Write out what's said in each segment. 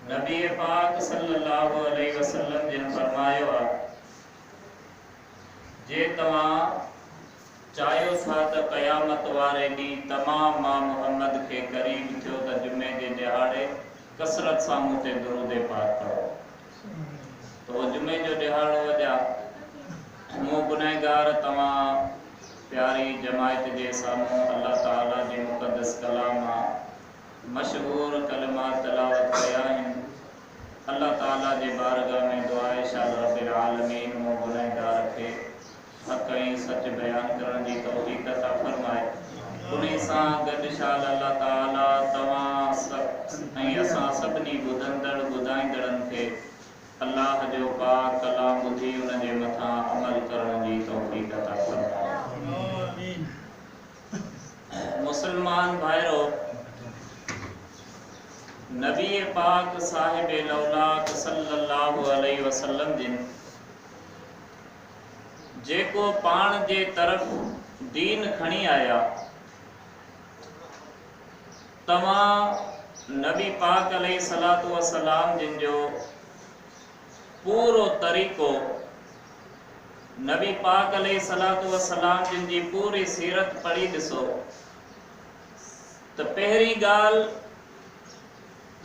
नबी पाक सल्लल्लाहु अलैहि वसल्लम जिन फरमायो जे तव्हां चाहियो था त क़यामत वारे ॾींहुं तमामु मां मुहम्मद खे क़रीब थियो त जुमे जे ॾिहाड़े कसरत सां मूं ते दुरूद पाक पढ़ो तो जुमे जो ॾिहाड़ो अॼा मूं गुनहगार तव्हां प्यारी जमायत जे साम्हूं अल्लाह ताला जे मुक़द्दस कलाम मशहूर कलमात तलावत कया आहिनि। अल्लाह ताला जे बारगाह में दुआ शाल रब्बिल आलमीन मूं गुनहगार खे हक़ ऐं सच बयान करण जी तौफ़ीक़ अता फरमाए। उन्हीं सां गॾु शाल अल्लाह ताला तव्हां ऐं असां सभिनी ॿुधंदड़ ॿुधाईंदड़नि खे अल्लाह जो पाक कलाम ॿुधी उन जे मथां अमल करण जी तौफ़ीक़ अता फरमाए। मुसलमान भाइरो, नबी पाक साहिब लौलाक सल्लल्लाहु अलैहि वसल्लम जिन जेको पाण जे तरफ़ दीन खणी आया, तव्हां नबी पाक अलैहि सलातु वसलाम जिन जो पूरो तरीक़ो, नबी पाक अलैहि सलातु वसलाम जिन जी पूरी सीरत पढ़ी ॾिसो त पहिरीं ॻाल्हि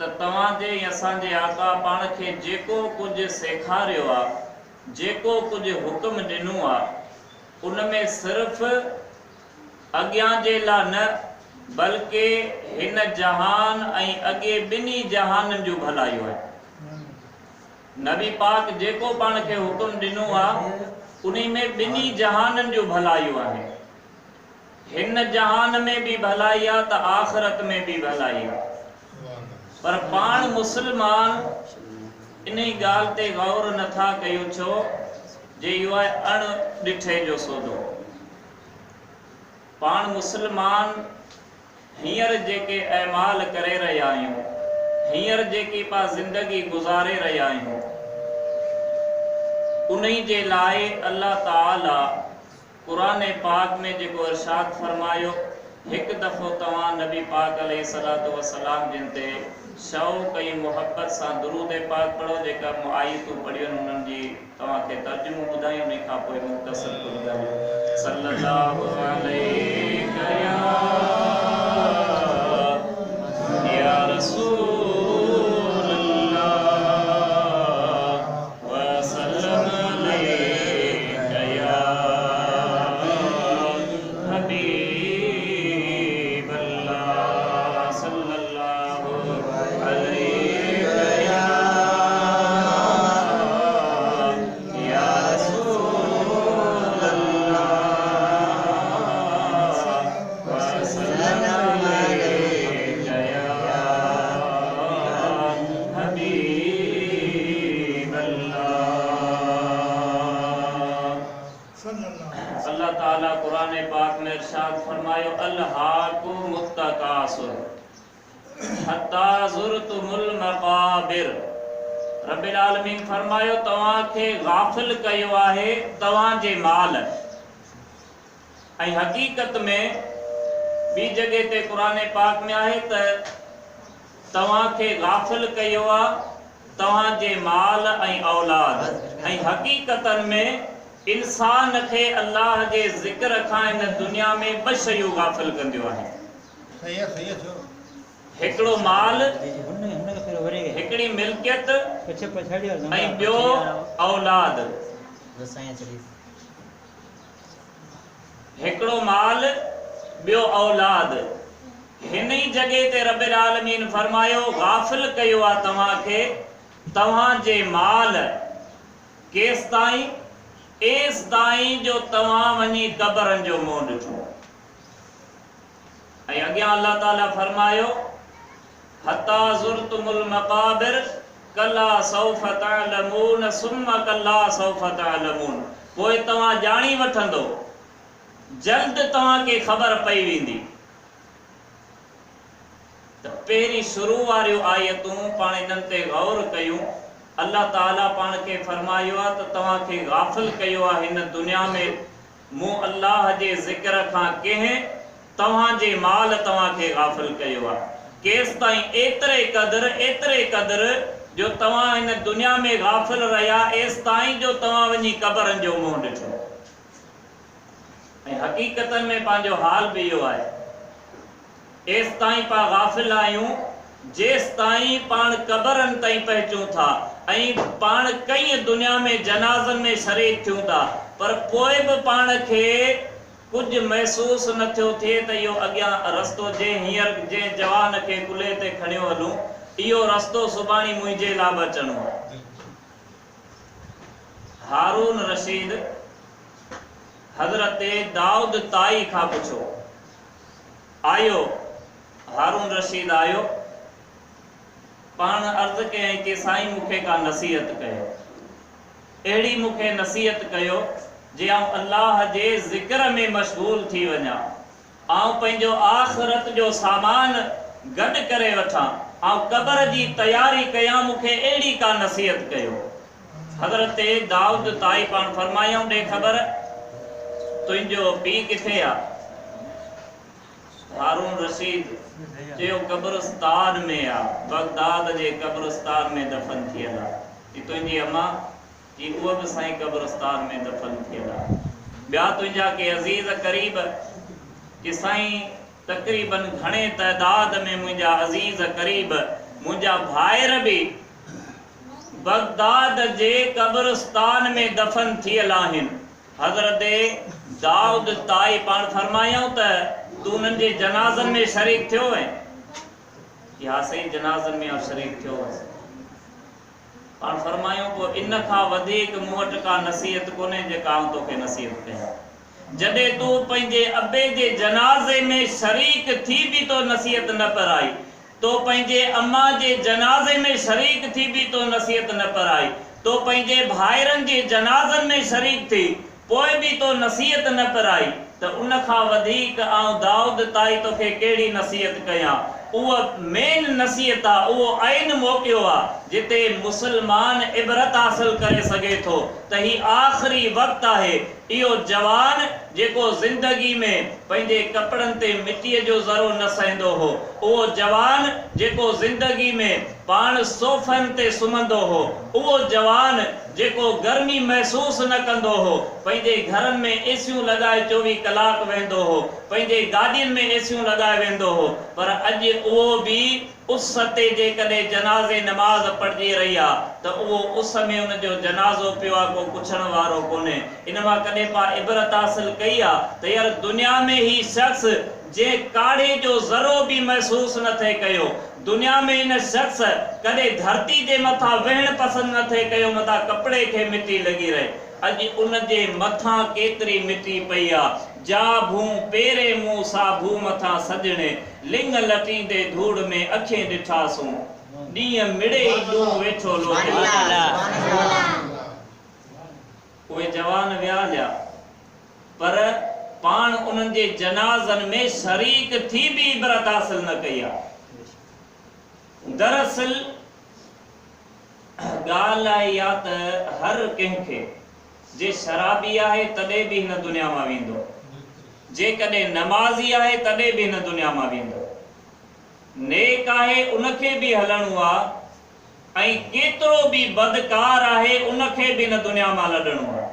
त तव्हांजे असांजे आका पाण खे जेको कुझु सेखारियो आहे, जेको कुझु हुक्म ॾिनो आहे, उन में सिर्फ़ अॻियां जे लाइ न बल्कि हिन जहान ऐं अॻे ॿिन्ही जहाननि जूं भलायूं आहिनि। नबी पाक जेको पाण खे हुक्म ॾिनो आहे उन में ॿिन्ही जहाननि जूं भलायूं आहिनि। हिन जहान में भी भलाई आहे त आख़िरत में भी भलाई आहे। पर पाण मुसलमान इन ॻाल्हि ते गौर नथा कयूं छो जे इहो आहे अण ॾिठे जो सौदो। पाण मुसलमान हींअर जेके अमाल करे रहिया आहियूं, हींअर जेकी पा ज़िंदगी गुज़ारे रहिया आहियूं, उन्हीं जे लाइ अल्लाह ताला क़ुरान पाक में जेको इरशाद फरमायो, हिकु दफ़ो तव्हां नबी पाक अलैहि सलातु वसलाम जिन ते शौक़ ऐं मुहब्बत सां दुरूद पाक पढ़ो। जेका आयतूं पढ़ियूं आहिनि उन्हनि जी तव्हांखे तर्जुमो ॿुधायूं, उन खां पोइ मुख़्तसर कुझु ॻाल्हियूं। सल्लल्लाहु अलैहि या रसूल अल्लाह वसल्लम अलैका या हबीब अल्लाह सल्लल्लाहु अलैका या रसूल अल्लाह वसल्लम अलैका या हबीब अल्लाह। अल्लाह ताला कुरान पाक में इरशाद फरमायो, अल्हाकुम मुत्तकासुर हत्ता ज़ुरतुमुल मक़ाबिर। रब्बिल आलमीन फरमायो, तव्हांखे गाफ़िल कयो आहे तव्हांजे माल। ऐं हक़ीक़त में ॿी जॻह ते कुरान पाक में आहे त तव्हांखे गाफ़िल कयो आहे तव्हांजे माल ऐं औलाद। ऐं हक़ीक़तन में इंसान खे अल्लाह जे ज़िक्र खां इन दुनिया में ॿ शयूं गाफ़िल कंदियूं आहिनि। हिकिड़ो माल, हिकिड़ी मिल्कियत ऐं ॿियो औलाद। हिकिड़ो माल, ॿियो औलाद। हिन ई जॻह ते रब्बिल आलमीन फरमायो, गाफ़िल कयो आहे तव्हांखे तव्हांजे माल केस ताईं, एस ताईं जो तव्हां वञी क़बरनि जो मुंहुं ॾिठो। ऐं अॻियां अल्लाह ताला फरमायो, हत्ता ज़ुरतुमुल मक़ाबिर कल्ला सौफ़ तअलमून सुम्मा कल्ला सौफ़ तअलमून। पोइ तव्हां ॼाणी वठंदो, जल्द तव्हांखे ख़बर पई वेंदी। त पहिरीं शुरू वारियूं आयतूं पाण इन्हनि ते गौर कयूं। अल्लाह ताला पाण खे फरमायो आहे त तव्हांखे गाफ़िल कयो आहे हिन दुनिया में मूं अल्लाह जे ज़िक्र खां कंहिं तव्हांजे माल तव्हांखे गाफ़िल कयो आहे। केस ताईं एतिरे क़दर जो तव्हां इन दुनिया में गाफ़िल रहिया एस ताईं जो तव्हां वञी क़बरनि जो मुंहुं ॾिठो। ऐं हक़ीक़तनि में पंहिंजो हाल बि इहो आहे। एस ताईं पाण गाफ़िल आहियूं जेस ताईं पाण क़बरनि ताईं पहुचूं था ऐं पाण कई दुनिया में जनाज़नि में शरीक थियूं था, पर पोइ बि पाण खे कुछ महसूस न थियो थिए त इहो अॻियां रस्तो जे जवान खे कुल्हे ते खणियो हलूं इहो रस्तो सुभाणे मुंहिंजे लाइ बचणो आहे। हारून रशीद हज़रत दाऊद ताई खां पुछो, आयो हारून रशीद आयो, पाण अर्ज़ कयईं कि साईं मूंखे का नसीहत कयो, अहिड़ी मूंखे नसीहत कयो जे आउं अल्लाह जे ज़िक्र में मशगूल थी वञा, आउं पंहिंजो आख़िरत जो सामान गॾु करे वठां, आउं क़बर जी तयारी कयां, मूंखे अहिड़ी का नसीहत कयो। हज़रत दाऊद ताई पाण फरमायूं, ॾे ख़बर तुंहिंजो पीउ किथे आहे? हारून रशीद चयो क़ब्रिस्तान में आहे, बगदाद जे क़ब्रिस्तान में दफ़न थियल आहे। तुंहिंजी अम्मा जी उहा बि साईं क़ब्रिस्तान में दफ़न थियल आहे। ॿिया तुंहिंजा के अज़ीज़ क़रीब कि साईं तक़रीबन घणे तइदाद में मुंहिंजा अज़ीज़ क़रीब मुंहिंजा भाइर बि बगदाद जे क़ब्रिस्तान में दफ़न थियल आहिनि। हज़रत दाऊद ताई पाण फरमायूं त तू उन्हनि जे जनाज़नि में शरीक थियो है? या सही जनाज़नि में शरीक थियो हुअसि। पाण फरमायूं पोइ इन खां वधीक मूं वटि का नसीहत कोन्हे जेका आउं तोखे नसीहत कयां। जॾहिं तूं पंहिंजे अबे जे जनाज़े में शरीक थी बि तो नसीहत न कराई, तो पंहिंजे अम्मा जे जनाज़े में शरीक थी बि तो नसीहत न कराई, तो पंहिंजे भाइरनि जे जनाज़नि में शरीक थी पोइ बि तो नसीहत न कराई, त उन खां वधीक आउं दाऊद ताई तोखे कहिड़ी नसीहत कयां? उहो मेन नसीहत आहे, उहो आइन मौक़ियो आहे जिते मुसलमान इबरत हासिल करे सघे थो त ही आख़िरी वक़्तु आहे। इहो जवान जेको ज़िंदगी में पंहिंजे कपड़नि ते मिटीअ जो ज़रो न सहंदो हो, उहो जवान जेको ज़िंदगी में पाण सोफ़नि ते सुम्हंदो हो, उहो जवान जेको गर्मी महसूस न कंदो हो, पंहिंजे घरनि में एसियूं लॻाए 24 कलाक वेंदो हो, पंहिंजे गाॾियुनि में एसियूं लॻाए वेंदो हो, पर अॼु उहो बि उस ते जेकॾहिं जनाज़े नमाज़ पढ़जी रही आहे त उहो उस में उनजो जनाज़ो पियो आहे, को पुछण वारो कोन्हे। इन मां कॾहिं पा इबरत हासिल कई आहे त यार दुनिया में ही शख़्स जे काढ़े जो ज़रो भी महसूस न थे कयो, दुनिया में इन शख़्स कॾहिं धरती जे मथां वेहण पसंद न थे कयो, मथां कपड़े खे मिटी लगी रहे। अॼु उन जे मथां केतिरी मिटी पई आहे। जा भू पेरे मुंह साभू मथां सजणे, लिंग लटींदे धूड़ में अखियूं ॾिठासूं, ॾींहं मिड़े ॾूं वेठो लोटे। उहे जवान विया हलिया, पर पाण उन्हनि जे जनाज़नि में शरीक थी भी इबरत हासिल न कई आहे। दरअसल ॻाल्हि आहे या त हर कंहिंखे जे शराबी आहे तॾहिं बि हिन दुनिया मां वेंदो, जेकॾहिं नमाज़ी आहे तॾहिं बि हिन दुनिया मां वेंदो, नेक आहे उनखे बि हलणो आहे, ऐं केतिरो बि बदकार आहे उनखे बि हिन दुनिया मां लॾणो आहे।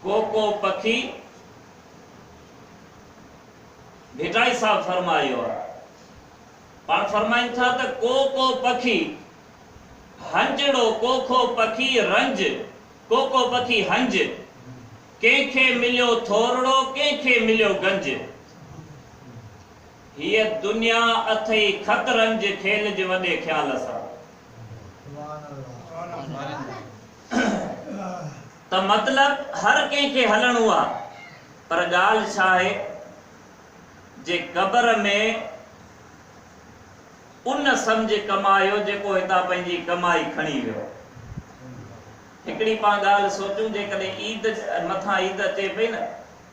को पखी भिटाई साहब फरमायो आहे, पाण फरमाइनि था त को पखी हंजड़ो, को पखी रंज, को पखी हंज, कंहिंखे मिलियो थोरड़ो, कंहिंखे मिलियो गंज, हीअ दुनिया अथई खतरंज खेल जे वॾे ख़्याल सां। त मतलब हर कंहिंखे हलणो आहे, पर ॻाल्हि छा आहे जे क़बर में उन सम्झ कमायो जेको हितां पंहिंजी कमाई खणी वियो। हिकिड़ी पाण ॻाल्हि सोचूं, जेकॾहिं ईद मथां ईद अचे पई न,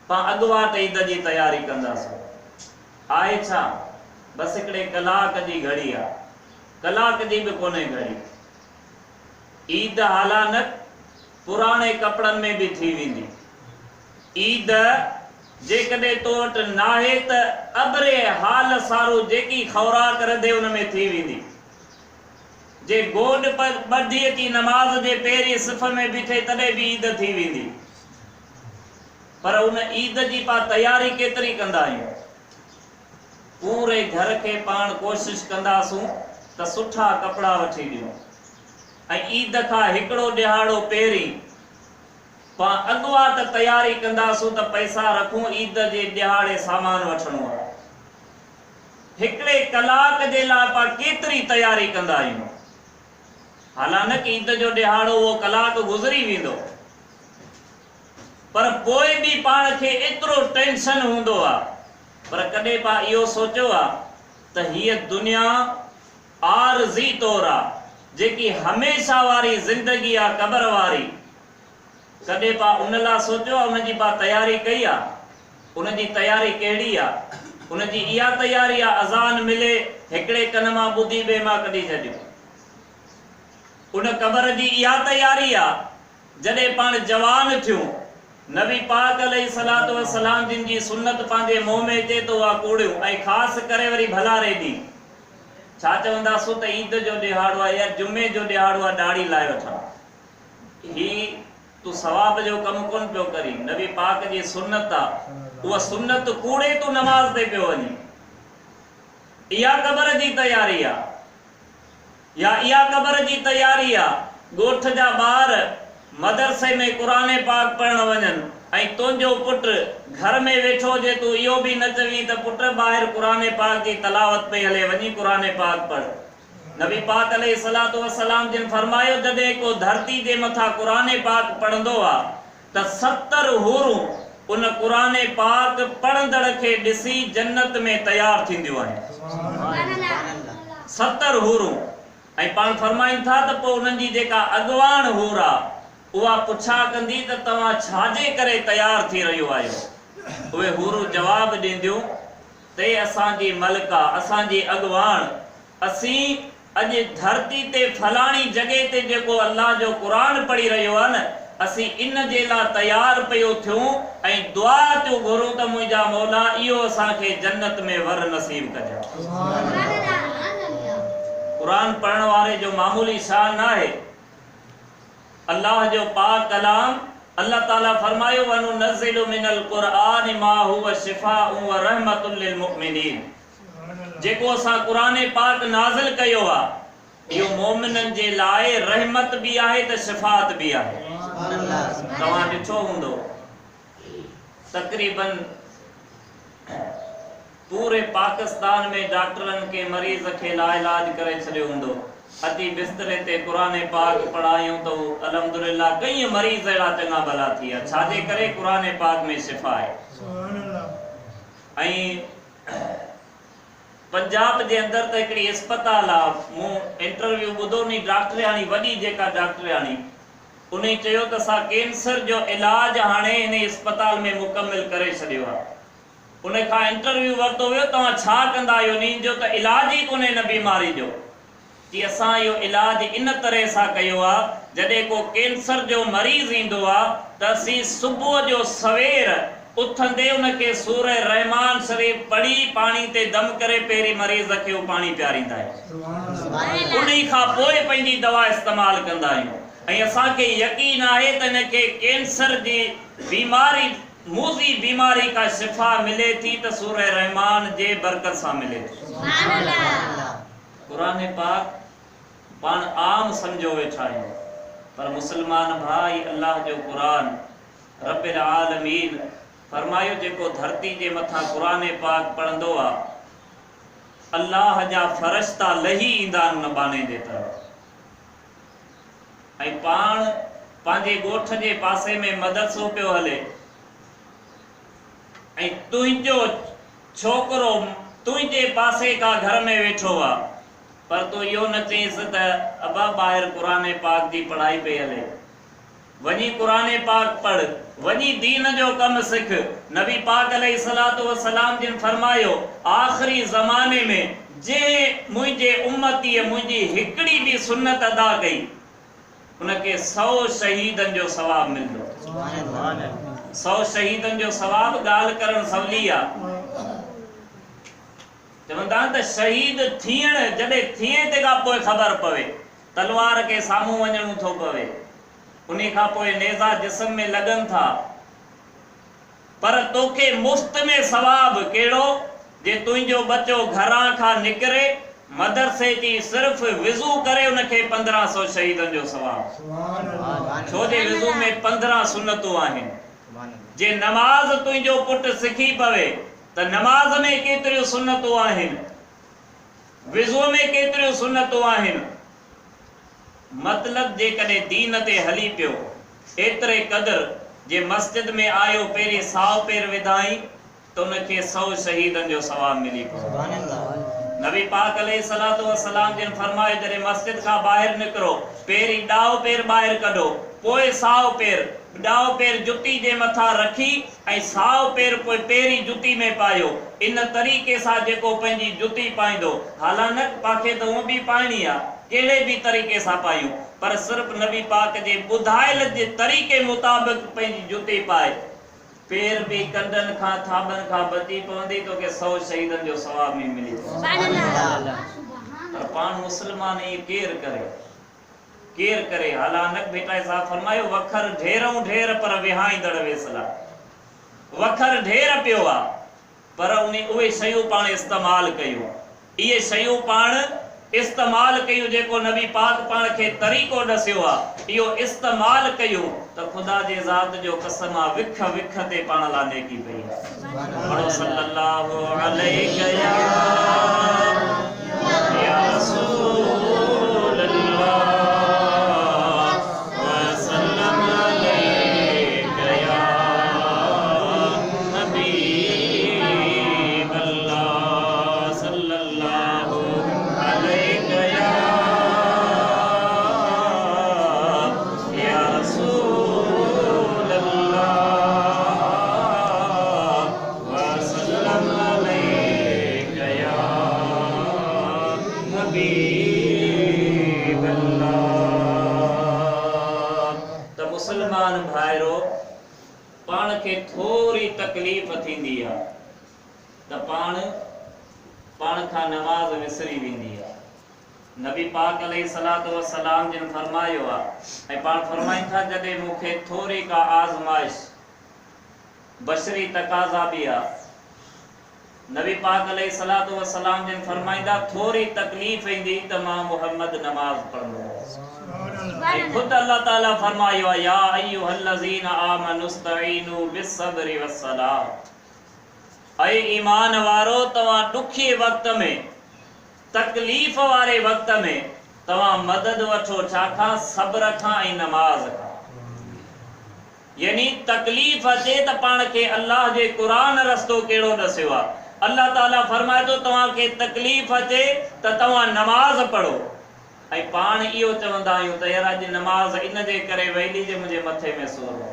पाण अॻुवाट ईद जी तयारी कंदासीं, आहे छा बसि हिकिड़े कलाक जी घड़ी आहे, कलाक जी बि कोन्हे घड़ी। ईद हालानत पुराणे कपड़नि में बि थी वेंदी। ईद जे कदे तो वट नाहे त अबरे हाल सारो जेकी खौराक रधे उन में थी वेंदी। जे गोड पर बधी थी नमाज जे पेरी सिफ में बीठे तडे भी ईद थी वेंदी। पर उन ईद जी पा तैयारी केतरी कंदा आहियूं? पूरे घर के पाण कोशिश कंदासूं त सुठा कपड़ा वठी ॾियूं ऐं ईद खां हिकिड़ो ॾिहाड़ो पहिरीं पा अॻुवा त तैयारी कंदासूं त पैसा रखूं ईद जे ॾिहाड़े सामान वठणो आहे। हिकिड़े कलाक जे लाइ पा केतिरी तैयारी कंदा आहियूं। हालांकि ईद जो ॾिहाड़ो उहो कलाक गुज़री वेंदो, पर पोइ बि पाण खे एतिरो टेंशन हूंदो आहे। पर कॾहिं पा इहो सोचियो आहे त हीअ दुनिया आरज़ी तौर आहे, जेकी हमेशा वारी ज़िंदगी आहे क़बर वारी। कॾहिं पा उन लाइ सोचियो आहे, उन जी पा तैयारी कई आहे? उन जी तैयारी कहिड़ी आहे? उन जी इहा तैयारी आहे अज़ान मिले हिकिड़े कन मां ॿुधी ॿिए मां कढी छॾियो। उन क़बर जी इहा तैयारी आहे जॾहिं पाण जवान थियूं। नबी पाक अलैहिस्सलातु वस्सलाम जिन जी सुन्नत पंहिंजे मुंह में अचे तो उहा कूड़ियूं, ऐं ख़ासि करे वरी भलारे ॾींहुं छा चवंदासूं त ईद जो ॾिहाड़ो आहे या जुमे जो ॾिहाड़ो आहे, दाढ़ी लाए वठां। ही तूं सवाब जो कमु कोन पियो करी। नबी पाक जी सुन्नत आहे, उहा सुन्नत कूड़े तूं नमाज़ ते पियो वञी। इहा क़बर जी तैयारी आहे या इहा क़बर जी तैयारी आहे ॻोठ जा ॿार मदरसे में क़ुरान पाक पढ़ण वञनि ऐं तुंहिंजो पुट घर में वेठो हुजे, तूं इहो बि न चवी त पुट ॿाहिरि क़ुरान पाक जी तलावत पई हले, वञी क़ुरान पाक पढ़। नबी पाक अलैहिस्सलातु वस्सलाम जिन फरमायो जॾहिं को धरती जे मथां क़ुरान पाक पढ़ंदो आहे त 70 हूरूं उन क़ुरान पाक पढ़ंदड़ खे ॾिसी जन्नत में तैयार थींदियूं आहिनि। 70 हूरूं। ऐं पाण फरमाइनि था त पोइ उन्हनि जी जेका अॻवान हूर आहे उहा पुछा कंदी त तव्हां छाजे करे तैयार थी रहियो आहियो? उहे हूरूं जवाब ॾींदियूं ते असांजी मलिका, असांजी अॻवान, असीं अॼु धरती ते फलाणी जॻह ते जेको अल्लाह जो क़ुरान पढ़ी रहियो आहे न, असीं इन जे लाइ तैयार पियो थियूं ऐं दुआ थियूं घुरूं त मुंहिंजा मौला इहो असांखे जन्नत में वर नसीब कजां। क़ुरान पढ़ण वारे जो मामूली शान आहे। अल्लाह जो पाक कलाम, अल्लाह ताला फरमायो वनुनज़िलु मिनल क़ुरआन मा हुवा शिफ़ाउ व रहमतुल लिल मुमिनीन। जेको असां क़ुरान पाक नाज़िल कयो आहे इहो मोमिननि जे लाइ रहमत बि आहे त शिफ़ात बि आहे। तव्हां ॾिठो हूंदो तक़रीबन पूरे पाकिस्तान में डॉक्टरनि के मरीज़ खे लाइलाज करे छॾियो हूंदो। अति बिस्तरे ते क़ुरान पाक पढ़ायूं तो अल्हम्दुलिल्लाह कई मरीज़ अहिड़ा चङा भला थी विया। छाजे करे? क़ुरान पाक में शिफ़ा आहे। ऐं पंजाब जे अंदर त हिकिड़ी अस्पताल आहे, मूं इंटरव्यू ॿुधो नी डॉक्टरियाणी, वॾी जेका डॉक्टरियाणी, उन चयो त असां कैंसर जो इलाज हाणे इन अस्पताल में मुकमिल करे छॾियो आहे। उन खां इंटरव्यू वरितो वियो, तव्हां छा कंदा आहियो नी जो? त इलाज ई कोन्हे न बीमारी जो। कि असां इहो इलाज इन तरह सां कयो आहे जॾहिं को कैंसर जो मरीज़ ईंदो आहे त असीं सुबुह जो सवेर उथंदे उनखे सूरह रहमान शरीफ़ पढ़ी पाणी ते दम करे पहिरीं मरीज़ खे उहो पाणी पीआरींदा आहियूं। उन खां पोइ पंहिंजी दवा इस्तेमालु कंदा आहियूं। ऐं असांखे यकीन आहे त हिनखे कैंसर जी बीमारी, मूज़ी बीमारी का शिफ़ा मिले थी त सूरह रहमान जे बरकत सां मिले थी। क़ुरान पाक पाण आम समझो वेठा आहियूं, पर मुसलमान भाई अल्लाह जो क़ुरान रब्बिल आलमीन फरमायो जेको धरती जे मथां क़ुरान पाक पढ़ंदो आहे अल्लाह जा फ़रिश्ता लही ईंदा आहिनि उन बाने जे तरफ़। ऐं पाण पंहिंजे ॻोठ जे पासे में मदरसो पियो हले ऐं तुंहिंजो छोकिरो तुंहिंजे पासे का घर में वेठो आहे, पर तूं इहो न चईसि त अबा ॿाहिरि क़ुरान पाक जी पढ़ाई पई हले, वञी क़ुरान पाक पढ़, वञी दीन जो कमु सिख। नबी पाक अलैहिस्सलातु वस्सलाम जिन फरमायो आख़िरी ज़माने में जे मुंहिंजे उम्मतीअ मुंहिंजी हिकिड़ी बि सुन्नत अदा कई उनखे 100 शहीदनि जो सवाब मिलंदो। 100 शहीदन जो सवाब गाल करण सवली आ। चवंदा त शहीद थियण जॾहिं थिए ते खां पोइ ख़बर पवे, तलवार के साम्हूं वञणो थो पवे, उन खां पोइ नेज़ा जिस्म में लॻनि था, पर तोखे मुफ्त में सवाब कहिड़ो जे तुंहिंजो बच्चो घरां खां निकिरे मदरसे जी सिर्फ विज़ू करे उनखे 1500 शहीदन जो सवाब। छो जे विज़ू में 15 सुन्नतूं आहिनि। जे नमाज तुंहिंजो पुट सिखी पवे त नमाज में केतिरियूं सुन्नतूं आहिनि, विज़ू में केतिरियूं सुन्नतूं आहिनि। मतलब जे कॾहिं दीन ते हली पियो एतिरे क़दर जे मस्जिद में आयो पहिरीं 100 पेर विधाई तो उनखे 100 शहीदन जो सवाब मिली पियो। नबी पाक अलैहिस्सलातु वस्सलाम जिन फरमायो जॾहिं मस्जिद खां ॿाहिरि निकिरो पहिरीं 10 पेर ॿाहिरि कढो, पोइ 100 पेर, 10 पेर जुती जे मथां रखी ऐं 100 पेर पोइ पहिरीं जुती में पायो। इन तरीक़े सां जेको पंहिंजी जुती पाईंदो, हालांकि पाखे त उहो बि पाइणी आहे, कहिड़े भी तरीक़े सां पायूं, पर सिर्फ नबी पाक जे ॿुधाइल जे तरीक़े मुताबिक़ पंहिंजी जुती पाए, पेर भी कंडन खां थाबन खां बची पवंदी तो के 100 शहीदन जो सवाब में मिली। पर पाण मुसलमान ये केर करे हालांकि बेटा साहब फरमायो वखर ढेरों ढेर पर विहाईंदड़ वेसला। वखर ढेर पियो आ पर उहे शयूं पाण इस्तेमाल कयूं, इहे शयूं पाण इस्तेमाल कयूं जेको नबी पाक पाण खे तरीक़ो दसियो आ, इहो इस्तेमाल कयूं त खुदा जे ज़ात जो कसम आ विख विख ते पाण ला नेकी पई आहे। पढ़ो सल्लल्लाहु अलैहि या रसूल अल्लाह व सल्लम अलैहि या हबीब अल्लाह सल्लल्लाहु अलैहि या रसूल अल्लाह व सल्लम अलैहि या हबीब अल्लाह। त मुसलमान भाइरो पाण खे थोड़ी तकलीफ़ थींदी आहे त पाण खां नमाज विसरी वेंदी आहे। नबी पाक अलैहिस्सलातु वस्सलाम जिन फरमायो आहे ऐं पाण फरमाइनि था जॾहिं मूंखे थोड़ी का आज़माइश बशरी तकाज़ा भी आहे, नबी पाक अलैहिस्सलातु वस्सलाम जिन फरमाइंदा थोड़ी तकलीफ़ ईंदी त मां मुहम्मद नमाज पढ़ंदो। खुद अल्लाह ताला फरमायो या अय्युहल्लज़ीना आमनुस्तईनु बिस्सब्रि वस्सलाह, ऐ ईमान वारो तव्हां ॾुखिये वक्त में तकलीफ़ वारे वक्त में तव्हां मदद वठो छाखां सब्र खां ऐं नमाज खां। यानी तकलीफ़ अचे त पाण खे अल्लाह जे क़ुरान रस्तो कहिड़ो दसियो आहे। अल्लाह ताला फरमाए थो तव्हां खे तकलीफ़ अचे त तव्हां नमाज पढ़ो, ऐं पाण इहो चवंदा आहियूं त यार अॼु नमाज इन जे करे वैली जे मुंहिंजे मथे में सूर हो,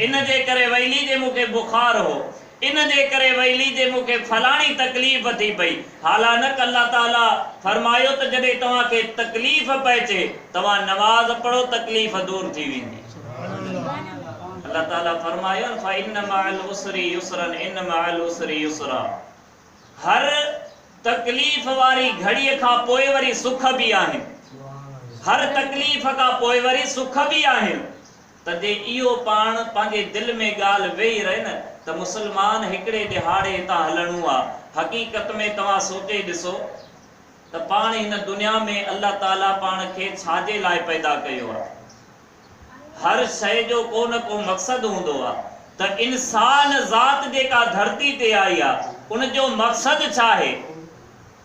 इन जे करे वैली जे मूंखे बुखार हो, इन जे करे वैली जे मूंखे फलाणी तकलीफ़ थी पई। हालांकि अल्लाह ताला फरमायो त जॾहिं तव्हां खे तकलीफ़ पइजे तव्हां नमाज पढ़ो, तकलीफ़ दूर थी वेंदी। अल्लाह ताला फरमायो फ़इन्न मअल उसरि युसरन इन मअल उसरि युसरा, हर तकलीफ़ वारी घड़ीअ खां पोइ वरी सुख भी आहिनि, हर तकलीफ़ खां पोइ वरी सुख भी आहिनि। त जे इहो पाण पंहिंजे दिल में ॻाल्हि वेही रहे न त मुसलमान हिकिड़े दिहाड़े हितां हलणो आहे। हक़ीक़त में तव्हां सोचे ॾिसो त पाण हिन दुनिया में अल्लाह ताला पाण खे छाजे लाइ पैदा कयो आहे। हर शइ जो को न को मक़सदु हूंदो आहे। त इंसान ज़ात जेका धरती ते आई आहे उन जो मक़सदु छा आहे?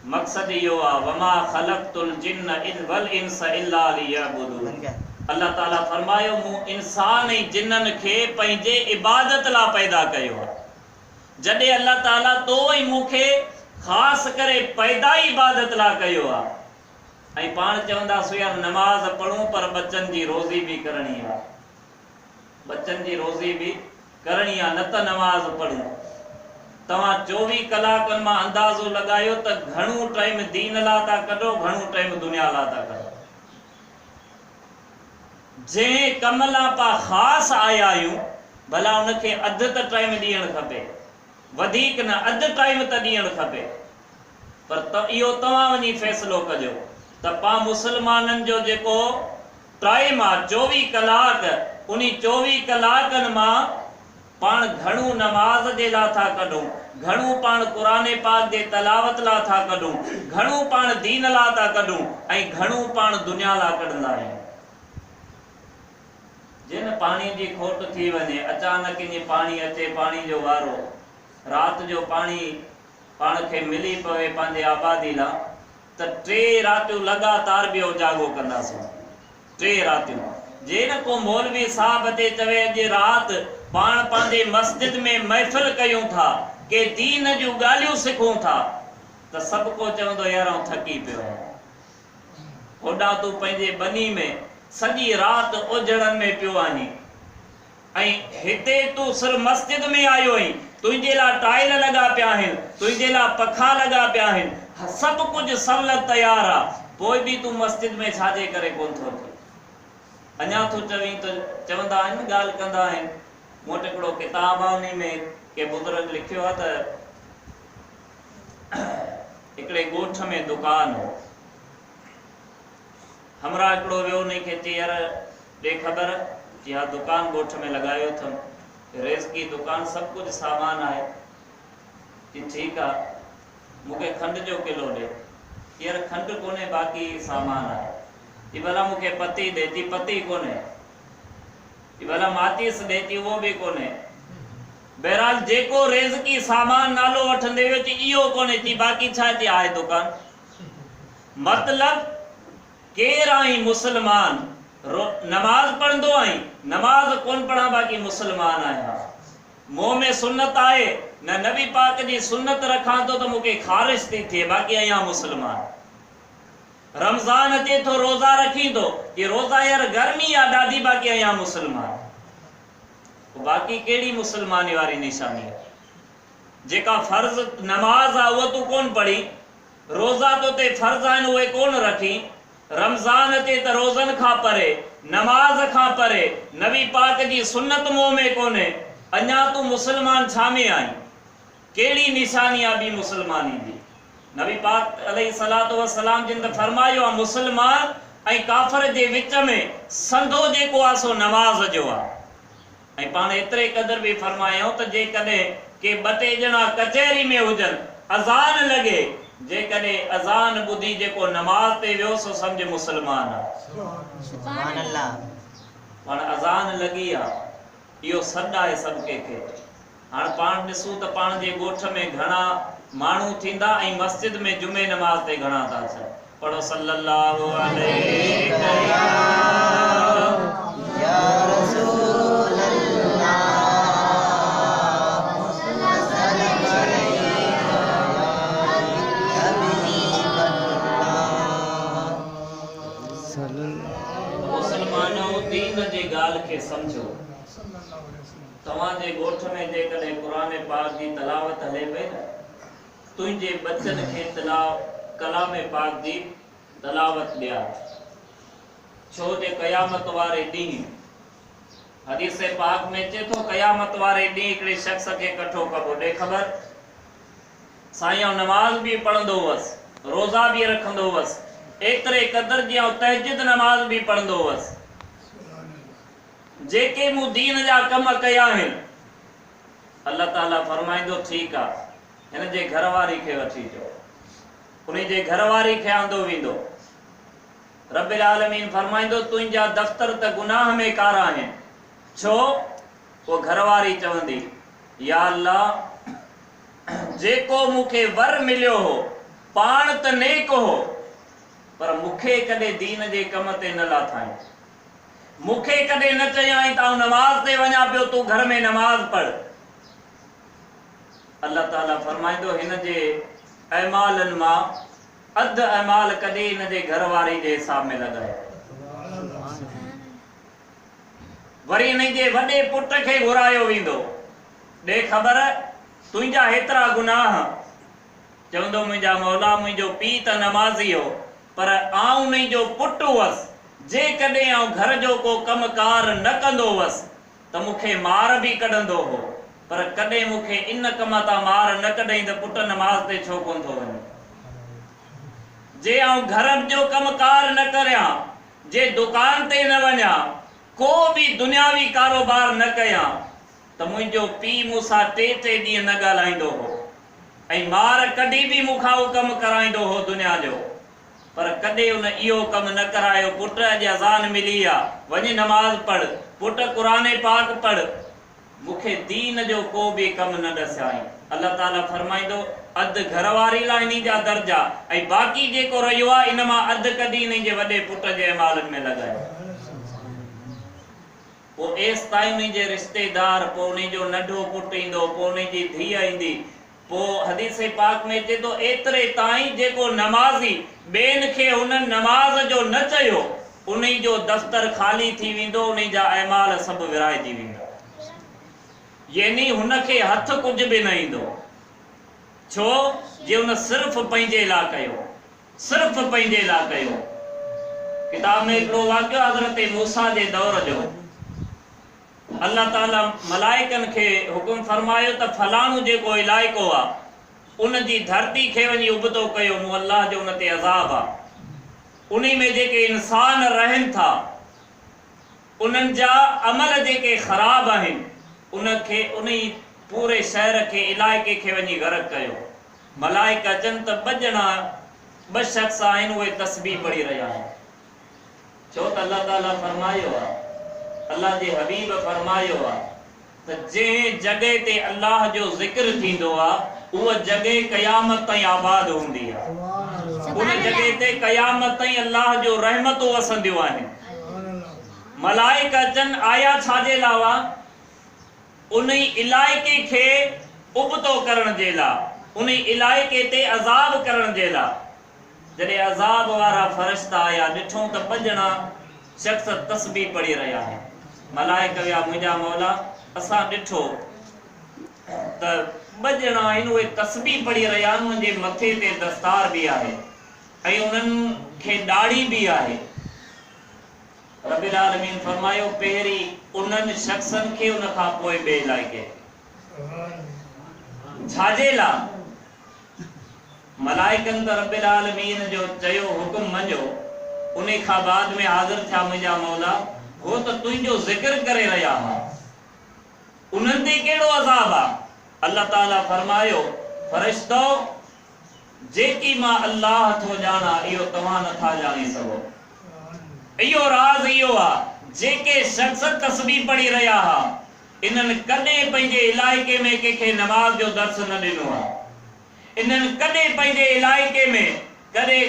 मक़सदु इहो आहे वमा ख़लक़तुल जिन्न वल इंस इल्ला लियअबुदून। अल्लाह ताला फरमायो मूं इंसान ऐं जिन्ननि खे पंहिंजे इबादत लाइ पैदा कयो आहे। जॾहिं अल्लाह ताला तो ऐं मूंखे ख़ासि करे पैदा इबादत लाइ कयो आहे, ऐं पाण चवंदासीं यार नमाज पढ़ूं पर बच्चनि जी रोज़ी भी करणी आहे, बच्चनि जी रोज़ी भी करणी आहे, न त नमाज पढ़ूं। तव्हां 24 कलाकनि मां अंदाज़ो लॻायो त घणो टाइम दीन लाइ था कढो, घणो टाइम दुनिया लाइ था कढो। जंहिं कम लाइ पाण ख़ासि आया आहियूं भला उनखे अधु त टाइम ॾियणु खपे, वधीक न अधु टाइम त ॾियणु खपे। पर इहो तव्हां वञी फ़ैसिलो कजो त पाण मुस्लमाननि जो जेको टाइम आहे 24 कलाक, उन 24 कलाकनि मां पाण घणो नमाज जे लाइ था कढूं, घणो पाण क़ुरान पाक जे तलावत लाइ था कढूं, घणो पाण दीन लाइ था कढूं ऐं घणो पाण दुनिया लाइ कढंदा आहियूं। जिन पाणी जी खोट थी वञे, अचानक ईअं पाणी अचे, पाणी जो वारो, रात जो पाणी पाण खे मिली पवे पंहिंजे आबादी लाइ, त 3 रातियूं लगातार ॿियो जागो कंदासीं। 3 रातियूं जे न को मौलवी साहब अचे चवे अॼु राति पाण पंहिंजे मस्जिद में महफ़िल कयूं था, के दीन जूं ॻाल्हियूं सिखूं था, त सभु को चवंदो यार आउं थकी पियो आहियां। होॾां तूं पंहिंजे बनी में सॼी राति उजड़नि में पियो आहीं ऐं हिते तूं सिर्फ़ु मस्जिद में आयो आहीं, तुंहिंजे लाइ टाइल लॻा पिया आहिनि, तुंहिंजे लाइ पखा लॻा पिया आहिनि, सभु कुझु सहूलियत तयारु आहे, पोइ बि तूं मस्जिद में छाजे करे कोन थो थिए। अञा तूं चवीं त चवंदा आहिनि, ॻाल्हि कंदा आहिनि, मूं वटि हिकिड़ो किताब आहे, उन में के बुज़ुर्ग लिखियो आहे त हिकिड़े ॻोठ में दुकान हो, हमरा हिकिड़ो वियो, उन खे चई यार ॾे ख़बर कि हा दुकान ॻोठ में लॻायो अथमि, रेज़की दुकान, सभु कुझु सामान आहे। कि ठीकु आहे, मूंखे खंड जो किलो ॾे। यार खंड कोन्हे, बाक़ी सामान आहे। कि भला मूंखे पती ॾे, थी पती कोन्हे। कि भला माचिस ॾे, थी उहो बि कोन्हे। बहरहाल जेको रेज़की सामान नालो वठंदे वियो, थी इहो कोन्हे, थी बाक़ी छा, थी आहे दुकान। मतलब केर आई मुसलमान, नमाज पढ़ंदो आई, नमाज कोन पढ़ा, बाक़ी मुसलमान आहियां। मुंह में सुन्नत आहे, न नबी पाक जी सुन्नत रखां तो त मूंखे ख़ारिश थी थिए, बाक़ी आहियां मुसलमान। रमज़ान अचे थो, रोज़ा रखी थो, कि रोज़ा यार गर्मी आहे ॾाढी, बाक़ी आहियां मुसलमान। बाक़ी कहिड़ी मुसलमानी वारी निशानी आहे? जेका फर्ज़ नमाज आहे उहा तूं कोन पढ़ी, रोज़ा तो ते फर्ज़ आहिनि उहे कोन रखी, रमज़ान अचे त रोज़नि खां परे, नमाज खां परे, नबी पाक जी सुन्नत मुंह में कोन्हे, अञा तूं मुसलमान छा में आई? कहिड़ी निशानी आहे ॿी मुसलमानी जी? नबी पाक अलैहिस्सलातु वस्सलाम जिन त फरमायो आहे, मुसलमान ऐं काफ़िर जे विच में संदो जेको आहे सो नमाज जो आहे। ऐं पाण एतिरे क़दर बि फरमायूं त जेकॾहिं के 2-3 ॼणा कचहरी में हुजनि, अज़ान लॻे, जेकॾहिं अज़ान ॿुधी जेको नमाज ते वियो सो सम्झ मुसलमान आहे। सुभान अल्लाह। पाण अज़ान लॻी आहे, इहो सॾु आहे सभु कंहिंखे। हाणे पाण ॾिसूं त पाण जे ॻोठ में घणा माण्हू थींदा ऐं मस्जिद में जुमे नमाज़ ते घणा था अचनि। पढ़ो सल्लल्लाहु अलैहि या रसूल अल्लाह। मुसलमानों, दीन जी ॻाल्हि खे सम्झो। तव्हांजे ॻोठ में जेकॾहिं क़ुरान पाक जी तलावत हले पई न, तुंहिंजे बचनि खे कलाम पाक जी तलावत ॾिया, छो जे क़यामत वारे ॾींहुं, हदीस पाक में अचे थो, क़यामत वारे ॾींहुं हिकिड़े शख़्स खे कठो कबो। ॾे ख़बर, साईं नमाज़ बि पढ़ंदो हुअसि, रोज़ा बि रखंदो हुअसि, एतिरे क़दर जी तहज्जुद नमाज़ बि पढ़ंदो हुअसि। जेके मूं दीन जा कम कया आहिनि, अल्लाह ताला फरमाईंदो ठीकु आहे, हिन जे घरवारी खे वठी अचो, उन जे घरवारी खे आंदो वेंदो। रब्बिल आलमीन फरमाईंदो तुंहिंजा दफ़्तर त गुनाह में कारा आहिनि। छो? वो घरवारी चवंदी, या अल्लाह, जेको मूंखे वर मिलियो हो पाण त नेक हो, पर मूंखे कॾहिं दीन जे कम ते न लाथाई, मूंखे कॾहिं न चयाई त नमाज ते वञा पियो, तूं घर में नमाज पढ़। अल्लाह ताला फरमाईंदो हिन जे अमालनि मां अधु अमाल कॾहिं हिन जे घरवारी जे हिसाब में लॻाए। वरी हिन जे वॾे पुट खे घुरायो वेंदो, ॾे ख़बर तुंहिंजा हेतिरा गुनाह। चवंदो मुंहिंजा मौला, मुंहिंजो पीउ त नमाज़ी हो, पर आउं उन जो पुटु हुअसि, जेकॾहिं आउं घर जो को कमकार न कंदो हुअसि त मूंखे मार बि कढंदो हो, पर कॾहिं मूंखे इन कम तां मार न कढई त पुट नमाज़ ते छो कोन थो वञे। जे आऊं घर जो कमकार न करियां, जे दुकान ते न वञा, को बि दुनियावी कारोबार न कयां, त मुंहिंजो पीउ मूंसां 3 ॾींहं न ॻाल्हाईंदो हो ऐं मार कढी बि मूंखां उहो कमु कराईंदो हो दुनिया जो, पर कॾहिं उन इहो कमु न करायो। पुट अॼु अज़ान मिली आहे, वञी नमाज़ पढ़, पुट क़ुरान पाक पढ़। मूंखे दीन जो को बि कमु न ॾसियाई। अल्लाह ताला फरमाईंदो अधु घरवारी लाइ इन जा दर्जा ऐं बाक़ी जेको रहियो आहे इन मां अधु कढी इन जे वॾे पुट जे अमालनि में लॻायो। पोइ एसि ताईं उन जे रिश्तेदार, पोइ उन जो नंढो पुटु ईंदो, पोइ उन जी धीअ ईंदी। पोइ हदीस पाक में अचे थो एतिरे ताईं जेको नमाज़ी ॿियनि खे हुन नमाज़ जो न चयो, उन जो दफ़्तर ख़ाली थी वेंदो, उन जा अमाल सभु विराइजी वेंदा। यानी हुनखे हथ कुझु बि न ईंदो। छो जे हुन सिर्फ़ पंहिंजे लाइ कयो, सिर्फ़ पंहिंजे लाइ कयो। किताब में हिकिड़ो वाक़ियो हज़रत मूसा जे दौर जो। अल्लाह ताला मलाइकनि खे हुकुम फरमायो त फलाणो जेको इलाइक़ो आहे उन जी धरती खे वञी उबतो कयो, मूं अल्लाह जो उन ते अज़ाब आहे। उन में जेके इंसान रहनि था उन्हनि जा अमल जेके ख़राब आहिनि, उनखे उन पूरे शहर खे इलाइक़े खे वञी गर्क कयो। मलाइका अचनि त 2 शख़्स आहिनि, उहे तस्बीह पढ़ी रहिया आहिनि। छो त अल्लाह ताला फरमायो आहे, अल्लाह जे हबीब फरमायो आहे त जंहिं जॻह ते अल्लाह जो ज़िक्र थींदो आहे उहा जॻह क़यामत ताईं आबाद हूंदी आहे। उन जॻह ते क़यामत ताईं अल्लाह जो रहमतूं वसंदियूं आहिनि। मलाइका अचनि आया छाजे लाइ? उन इलाइक़े खे उबतो करण जे लाइ, उन इलाइक़े ते अज़ाब करण जे लाइ। जॾहिं अज़ाब वारा फ़रिश्ता आया, ॾिठो त 2 शख़्स तस्बीह पढ़ी रहिया आहिनि। मलाइका विया, मुंहिंजा मौला असां ॾिठो त 2 ॼणा आहिनि, उहे तस्बीह पढ़ी रहिया आहिनि, उन्हनि जे मथे ते दस्तार बि आहे ऐं उन्हनि खे ॾाढ़ी बि आहे। रब्बिल आलमीन फरमायो पहिरीं उन्हनि शख़्सनि खे, उन खां पोइ ॿिए इलाइक़े। छाजे लाइ? मलाइकनि त रब्बिल आलमीन जो चयो हुकुम मञो, उन खां बाद में हाज़िर थिया, मुंहिंजा मौला हो त तुंहिंजो ज़िक्र करे रहिया हुआ, उन्हनि ते कहिड़ो अज़ाब आहे? अल्लाह ताला फरमायो फ़रिश्तो जेकी मां अल्लाह थो ॼाणा इहो तव्हां नथा ॼाणे सघो। इहो राज़ इहो आहे, जेके शख़्स तस्बीह पढ़ी रहिया हुआ इन्हनि कॾहिं पंहिंजे इलाइक़े में कंहिंखे नमाज़ जो दर्स न ॾिनो आहे। इन्हनि कॾहिं पंहिंजे इलाइक़े में कॾहिं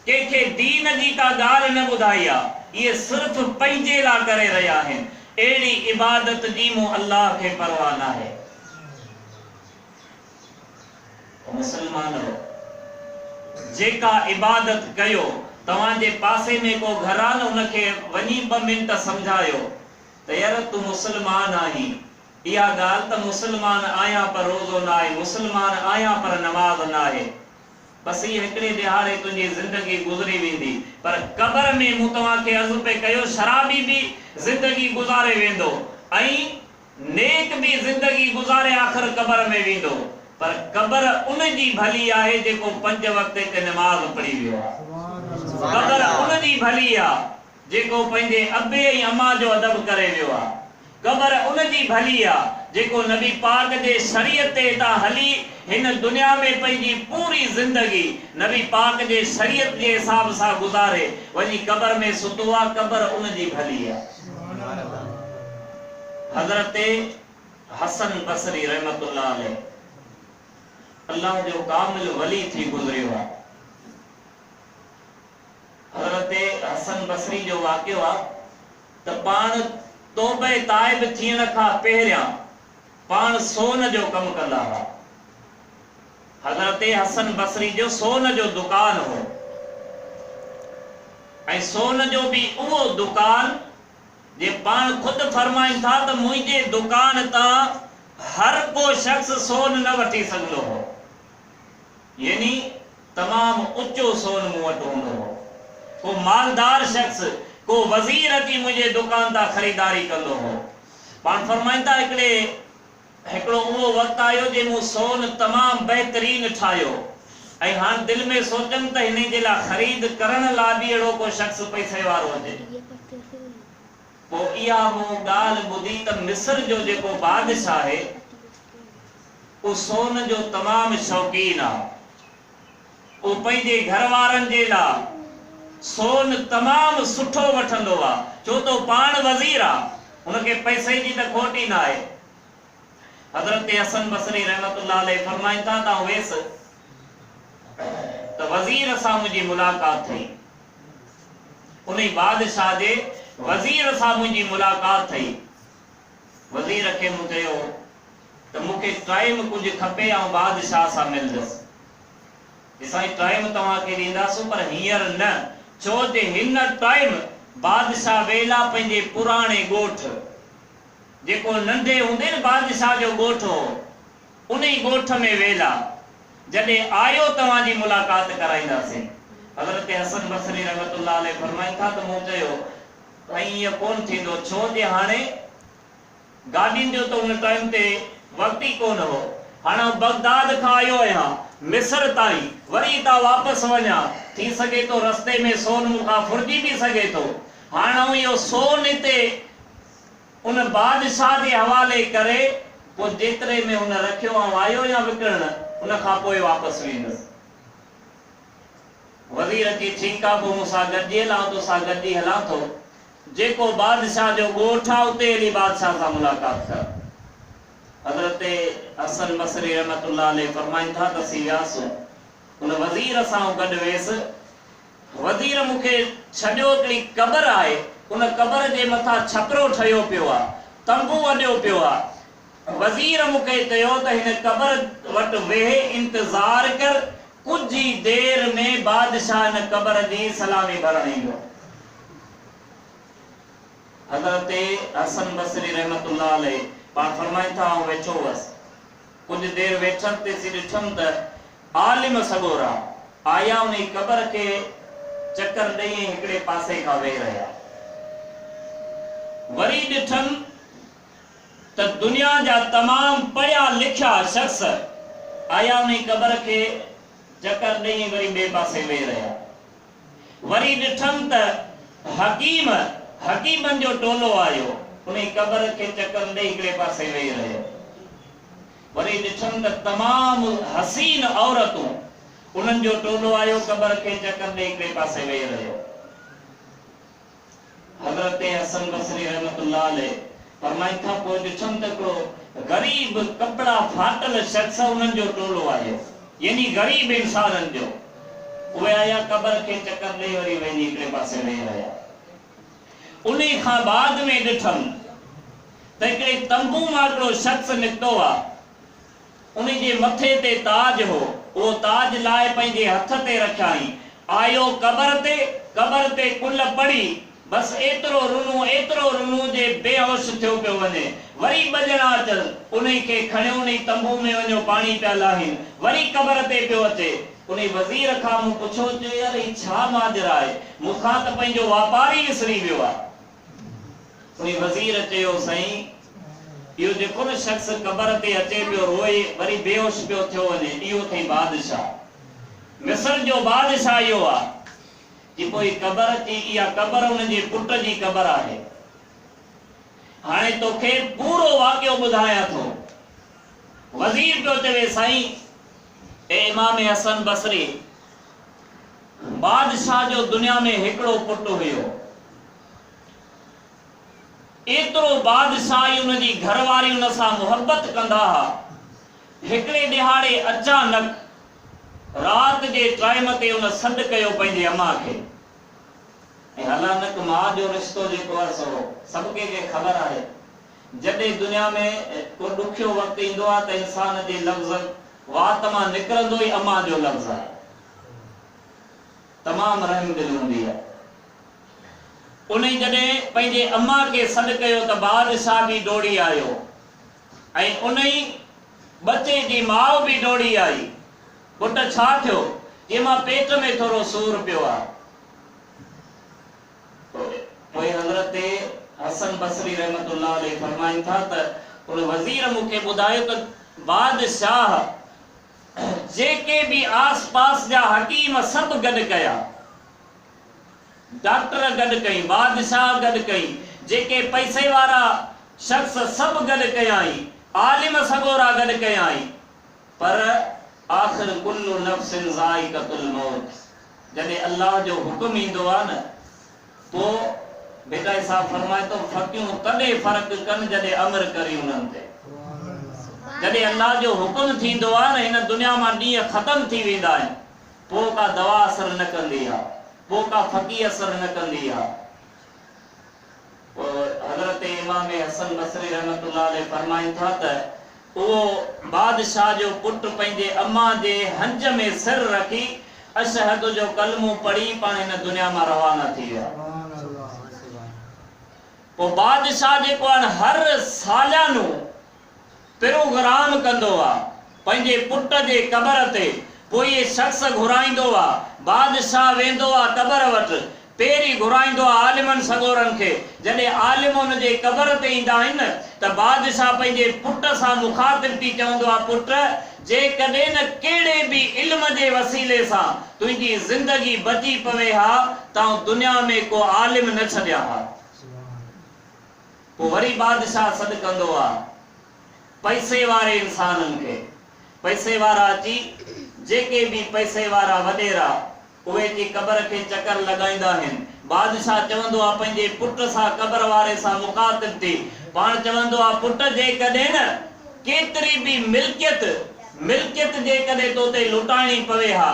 कंहिंखे दीन जी का ॻाल्हि न ॿुधाई आहे। इहे सिर्फ़ पंहिंजे लाइ करे रहिया आहिनि। अहिड़ी इबादत जी मूं अल्लाह खे परवाह न आहे। मुसलमानो, जेका इबादत कयो, तव्हांजे पासे में को घर आहे न, उनखे वञी 2 मिंट सम्झायो त यार तूं मुसलमान आहीं। इहा ॻाल्हि त मुसलमान आहियां पर रोज़ो न आहे, मुसलमान आहियां पर नमाज़ न आहे। बसि इहे हिकिड़े दिहाड़े तुंहिंजी ज़िंदगी गुज़री वेंदी, पर क़बर में मूं तव्हांखे अर्ज़ु पे कयो शराबी बि ज़िंदगी गुज़ारे वेंदो ऐं नेक बि ज़िंदगी गुज़ारे आख़िर क़बर में वेंदो, पर क़बर उन जी भली आहे जेको 5 वक़्त ते नमाज़ पढ़ी वियो आहे। क़बर उन जी भली आहे जेको पंहिंजे अबे ऐं अम्मा जो अदब करे वियो आहे। क़बर उन जी भली आहे जेको नबी पाक जे शरीयत ते था हली हिन दुनिया में पंहिंजी पूरी ज़िंदगी नबी पाक जे शरीयत जे हिसाब सां गुज़ारे वञी क़बर में सुतो आहे। क़बर उन जी भली आहे। हज़रत हसन बसरी रहमतुल्लाह अलैह अल्लाह जो कामिल वली थी गुज़रियो आहे। हज़रत हसन बसरी जो वाक़ियो आहे त पाण तौबे ताइब थियण खां पहिरियां पाण सोन जो कमु कंदा हुआ। हज़रत हसन बसरी जो सोन जो दुकान हो ऐं सोन जो बि उहो दुकान जे पाण खुदि फरमाइनि था त मुंहिंजे दुकान तां हर को शख़्स सोन न वठी सघंदो हो, यानी तमामु ऊचो सोन मूं वटि हूंदो हो। को मालदार शख़्स, को वज़ीर अची मुंहिंजे दुकान तां ख़रीदारी कंदो हो। पाण फरमाइंदा हिकिड़ो उहो वक़्तु आयो जे मूं सोन तमामु बहितरीन ठाहियो ऐं हाणे दिलि में सोचनि त हिन जे लाइ ख़रीद करण लाइ बि अहिड़ो को शख़्स पैसे वारो हुजे। पोइ इहा मूं ॻाल्हि ॿुधी त मिस्र जो जेको बादशाह आहे उहो सोन जो तमामु शौक़ीन आहे। उहो पंहिंजे घर वारनि जे लाइ सोन तमामु सुठो वठंदो आहे, छो त पाण वज़ीर आहे, हुनखे पैसे जी त खोट ई न आहे। हज़रत हसन बसरी रहमतुल्लाह अलैह फरमाइनि था त वेसि त वज़ीर सां मुंहिंजी मुलाक़ात थी, उन बादशाह जे वज़ीर सां मुंहिंजी मुलाक़ात थी। वज़ीर खे मूं चयो त मूंखे टाइम कुझु खपे ऐं बादशाह सां मिलंदसि। साईं टाइम तव्हांखे ॾींदासीं पर हींअर न, छो जे हिन टाइम बादशाह वेला पंहिंजे पुराणे ॻोठ जेको नंढे हूंदे न बादशाह जो ॻोठ हो, उन ई ॻोठ में वेला, जॾहिं आयो तव्हांजी मुलाक़ात कराईंदासीं। हज़रत हसन बसरी रहमतुल्लाह अलैह फरमाइनि था त मूं चयो साईं ईअं कोन थींदो, छो जे हाणे गाॾियुनि जो त उन टाइम ते वक़्तु ई कोन हो। हाणे बगदाद खां आयो आहियां मिस्र ताईं, वरी था वापसि वञा, थी सघे थो रस्ते में सोन मूंखां फुरिजी बि सघे थो। हाणे इहो सोन हिते उन बादशाह जे हवाले करे पोइ जेतिरे में हुन रखियो ऐं आयो या विकिणण, उन खां पोइ वापसि वेंदुसि। वज़ीर जी ठीकु आहे, पोइ मूंसां गॾियल आहे, तोसां गॾी हलां थो, जेको बादशाह जो ॻोठ आहे उते हली बादशाह सां मुलाक़ात कर। हज़रत हसन बसरी रहमतुल्लाह अलैह फरमाइनि था त असीं वियासीं, उन वज़ीर सां गॾु वियसि। वज़ीर मूंखे छॾियो हिकिड़ी क़बर आहे, उन क़बर जे मथां छपरो ठहियो पियो आहे, तंबू वॾियो पियो आहे। वज़ीर मूंखे चयो त हिन क़बर वटि वेहे इंतज़ार कर, कुछ ही देर में बादशाह हिन क़बर जी सलामी भरण ईंदो। हज़रत हसन बसरी रहमतुल्लाह अलैह पाण फरमाइनि था वेठो हुअसि, कुछ देर वेठनि तेसी ॾिठमि त आलिम सॻोरा आया उन क़बर खे चकर ॾेई हिकिड़े पासे खां वेही रहिया। वरी ॾिठमि त दुनिया जा तमामु पढ़िया लिखिया शख़्स आया उन क़बर खे चकर ॾेई वरी ॿिए पासे वेही रहिया। वरी ॾिठमि त हकीमनि जो टोलो आयो, उन क़बर खे चकर ॾेई हिकिड़े पासे वेही रहियो। वरी ॾिठमि त तमामु हसीन औरतूं, उन्हनि जो टोलो आयो, क़बर खे चकर ॾेई हिकिड़े पासे वेही रहियो। हज़रत हसन बसरी रहमतुल्लाह अलैह फरमाइनि था पोइ ॾिठमि त हिकिड़ो ग़रीब कपिड़ा फाटल शख़्स उन्हनि जो टोलो आयो, यानी ग़रीब इंसाननि जो। उहे आया क़बर खे चकर ॾेई वरी वञी हिकिड़े पासे वेही रहिया। उन खां बाद में ॾिठमि त हिकिड़े तंबू मां हिकिड़ो शख़्स निकितो आहे, उन जे मथे ते ताज हो, उहो ताज लाइ पंहिंजे हथ ते रखियाई, आयो क़बर ते कुल पढ़ी, बस एतिरो रुनू जे बेहोश थियो पियो वञे। वरी ॿ ॼणा अचनि, उन खे खणियो, उन तंबू में वञो पाणी पिया लाहिनि, वरी क़बर ते पियो अचे। उन वज़ीर खां मूं पुछो, चयो यार ही छा माजरा आहे, मूंखां त पंहिंजो वापारी विसरी वियो आहे। उन वज़ीर चयो साईं इहो जेको न शख़्स क़बर ते अचे पियो रोए वरी बेहोश पियो थियो वञे, इहो अथई बादशाह। मिस्र जो बादशाह इहो आहे कि पोइ क़बर अची, इहा क़बर उन जे पुट जी क़बर आहे। हाणे तोखे पूरो वाक़ियो ॿुधायां थो। वज़ीर पियो चवे साईं ए इमाम हसन बसरी, बादशाह जो दुनिया में हिकिड़ो पुटु हुयो, एतिरो बादशाही उन जी घरवारी उन सां मुहबत कंदा हुआ। हिकिड़े ॾिहाड़े अचानक रात जे टाइम ते उन सॾु कयो पंहिंजे अम्मा खे। हालांकि मां जो रिश्तो जेको आहे सो सभु खे ख़बर आहे, जॾहिं दुनिया में को ॾुखियो वक़्तु ईंदो आहे त इंसान जे लफ़्ज़ वात मां निकिरंदो ई अम्मा जो लफ़्ज़ आहे। तमामु रहम दिल हूंदी आहे। उन जॾहिं पंहिंजे अम्मा खे सॾु कयो त बादशाह बि दौड़ी आयो ऐं उन ई बचे जी माउ बि दौड़ी आई। पुट छा थियो? जे मां पेट में थोरो सूर पियो आहे। पोइ हज़रत हसन बसरी रहमतुल्लाह अलैहि फरमाइन था त उन वज़ीर मुखे बुधायो त बादशाह जेके भी आस पास जा हकीम सब गड कया, डॉक्टर गड कई, बादशाह गड कई, जेके पैसे वारा शख्स सब गड कयाई, आलिम सगोरा गड कयाई, पर आखिर कुल्लु नफ्सिन ज़ाइक़तुल मौत, जदे अल्लाह जो हुक्म इंदो आ न तो बेटा साहब फरमाए तो फकियूं तदे फर्क कन जदे अमर करी उनन ते, जदे अल्लाह जो हुक्म थींदो आ न इन दुनिया में डी खत्म थी वेंदा आहिनि, पो का दवा असर न कंदी आ, पो का फकी असर न कंदी आ। हजरत इमाम हसन बसरी रहमतुल्लाह अलैहि फरमाइन था त वो बादशाह जो पुट पंहिंजे अम्मा जे हंज में सिर रखी अशहद जो कलमो पढ़ी पाण इन दुनिया में रवाना थी विया। वो बादशाह जेको हर सालियानो प्रोग्राम कंदो आ पंहिंजे पुट जे कबर ते, पोइ ये शख्स घुराइंदो आ, बादशाह वेंदो आ कबर वट, पेरी घुराइंदो आ आलिमन सगोरन के, जडे आलिमन जे कबर ते ईंदा आहिनि त बादशाह पंहिंजे पुट सां मुखातिब थी चवंदो आ, पुट जे कदे न केड़े भी इल्म जे वसीले सां तुंहिंजी जिंदगी बची पवे हा त दुनिया में को आलिम न छॾिया हा। पोइ वरी बादशाह सॾ कंदो आ पैसे वारे इंसानन के, पैसे वारा अची जेके भी पैसे वारा वडेरा उहे जी कबर के चक्कर लगाइंदा आहिनि। बादशाह चवंदो आ पंहिंजे पुट सां कबर वारे सां मुखातिब थी, पाण चवंदो आ पुट जे कदे न केतरी भी मिल्कियत जे कदे तो ते लुटाइणी पवे हा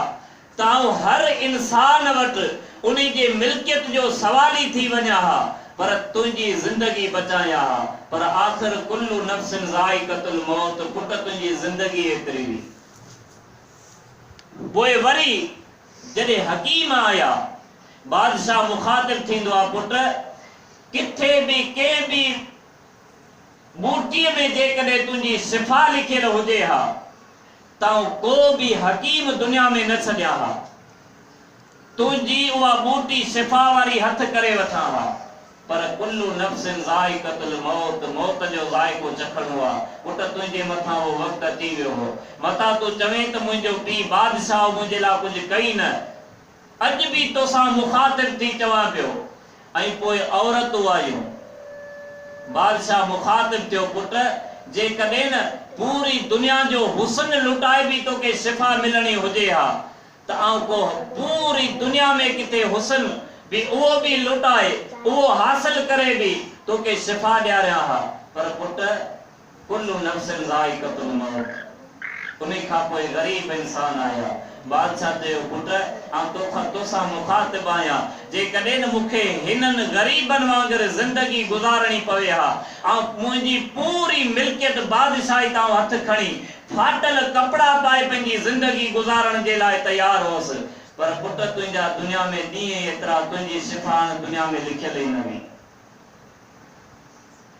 त हर इंसान वट उन्हीं जे मिल्कियत जो सवाली थी वञा हा, पर तुंहिंजी जिंदगी बचाया हा, पर आखिर कुल्लु नफ्सिन ज़ाइक़तुल मौत, पुट तुंहिंजी जिंदगी एतरी हुई। पोइ वरी जडे हकीम आया, बादशाह मुखातिब थींदो आ, पुट किथे भी के भी बूटीअ में जेकॾहिं तुंहिंजी शिफा लिखियल हुजे हा त को भी हकीम दुनिया में न छॾिया हा, तुंहिंजी उहा बूटी शिफा वारी हथ करे वठां हा, पर कुल्लु नफ्सिन ज़ाइक़तुल मौत, मौत जो ज़ाइक़ो चखणो आ। पुट तुंहिंजे मथां वो वक्त अची वियो हो, मता तू चवें त मुंहिंजो पीउ बादशाह मुंहिंजे लाइ कुझु कई न, अॼु भी तोसां मुखातिब थी चवां पियो। ऐं पोइ औरतूं आयूं, बादशाह मुखातिब थियो, पुट जेकॾहिं न पूरी दुनिया जो हुस्न लुटाए भी तोखे शिफा मिलणी हुजे हा त को पूरी दुनिया में किथे हुस्न भी उहो भी लुटाए, उहो हासिल करे भी तोखे शिफा ॾियारिया हा, पर पुट कुल्लु नफ्सिन ज़ाइक़तुल मौत। उन्हीं खां पोइ गरीब इंसान आया, बादशाह चयो पुट तोसां मुखातिब आहियां, जेकॾहिं न मूंखे हिननि गरीबनि वांगुरु जिंदगी गुज़ारणी पवे हा ऐं मुंहिंजी पूरी मिल्कियत बादशाही तां हथ खणी फाटल कपड़ा पाए पंहिंजी जिंदगी गुज़ारण जे लाइ तैयार होसि, पर पुट तुंहिंजा दुनिया में ॾींहं एतिरा, तुंहिंजी शिफा दुनिया में लिखियल ई न हुई।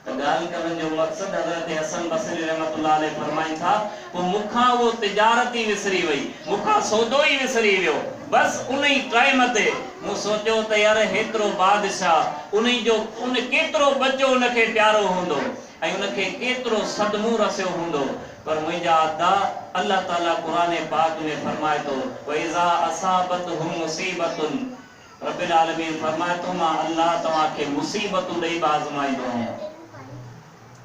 गाल करण जो मकसद हजरत हसन बसरी रहमतुल्लाह अलैहि फरमाइन था, वो मुखा वो तिजारत ही विसरी वई, मुखा सौदो ही विसरी वियो, बस उन्हीं टाइम ते मु सोचो त यार हेतरो बादशाह उन्हीं जो उन केतरो बच्चो उनके प्यारो हुंदो ऐं उनके केतरो सदमू रसियो हुंदो, पर मुंहिंजा अदा अल्लाह ताला कुरान पाक में फरमाए तो वइज़ा असाबतहुम मुसीबतुन, रब्बिल आलमीन फरमाए तो मां अल्लाह तव्हां के मुसीबतूं ॾेई आज़माईंदो आहियां,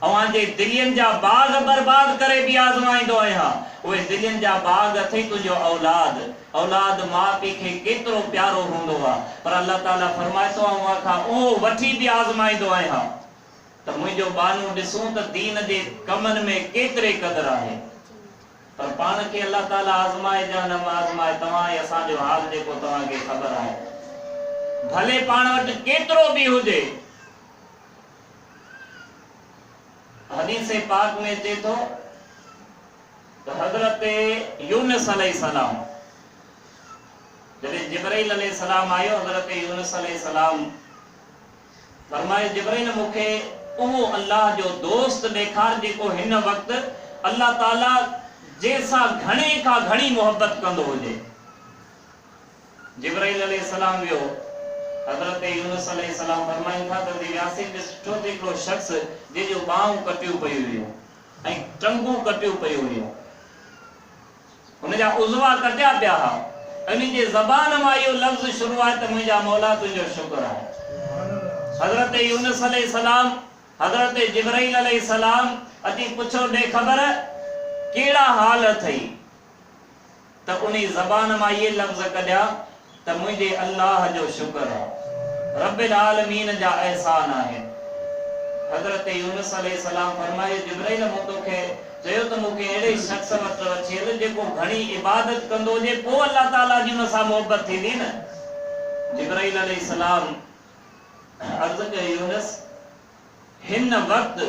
अवांजे दिलियन जा बाग बर्बाद करे भी आज़माईंदो आहियां। उहे दिलियन जा बाग अथई तुंहिंजो औलाद, औलाद माउ पीउ खे केतिरो प्यारो हूंदो आहे, पर अल्लाह ताला फरमाए थो उहा खां उहो वठी भी आज़माईंदो आहियां त मुंहिंजो बानू ॾिसूं त दीन जे कमनि में केतिरे क़दर आहे, पर पाण खे अल्लाह ताला आज़माए या न आज़माए तव्हां ऐं असांजो हाल जेको तव्हांखे ख़बर आहे, भले पाण वटि केतिरो भी हुजे। हदीस पाक में चए तो हजरत यूनुस अलैहिस्सलाम जब जिब्राइल अलैहिस्सलाम आयो, हजरत यूनुस अलैहिस्सलाम फरमाए जिब्राइल मुखे वो अल्लाह जो दोस्त ॾेखार जेको हिन वक्त अल्लाह ताला जैसा घणे का घणी मोहब्बत कंदो हुजे। जिब्राइल अलैहिस्सलाम वियो हज़रत यूनुस अलैहिस्सलाम फरमाइन था त यासीन ॾिठो त हिकिड़ो शख़्स जंहिंजो ॿाहूं कटियूं पयूं हुयूं ऐं टंगूं कटियूं पयूं हुयूं, हुनजा उज़वा कटिया पिया हुआ, उन जे ज़बान मां इहो लफ़्ज़ शुरू आहे त मुंहिंजा मौला तुंहिंजो शुक्र आहे। हज़रत यूनुस अलैहिस्सलाम हज़रत जिब्राइल अलैहिस्सलाम अची पुछो ॾे ख़बर कहिड़ा हाल अथई, त उन ज़बान मां इहे लफ़्ज़ कढिया त मुंहिंजे अल्लाह जो शुक्र आहे, रब्बिल आलमीन जा एहसान आहिनि। हज़रत यूनुस अलैहिस्सलाम फरमाए जिब्राइल मूं तोखे चयो त मूंखे अहिड़े शख़्स वटि वठी हल जेको घणी इबादत कंदो हुजे, पोइ अल्लाह ताला जी हुन सां मोहबत थींदी न। जिब्राइल अलैहिस्सलाम अर्ज़ कई यूनुस हिन वक़्तु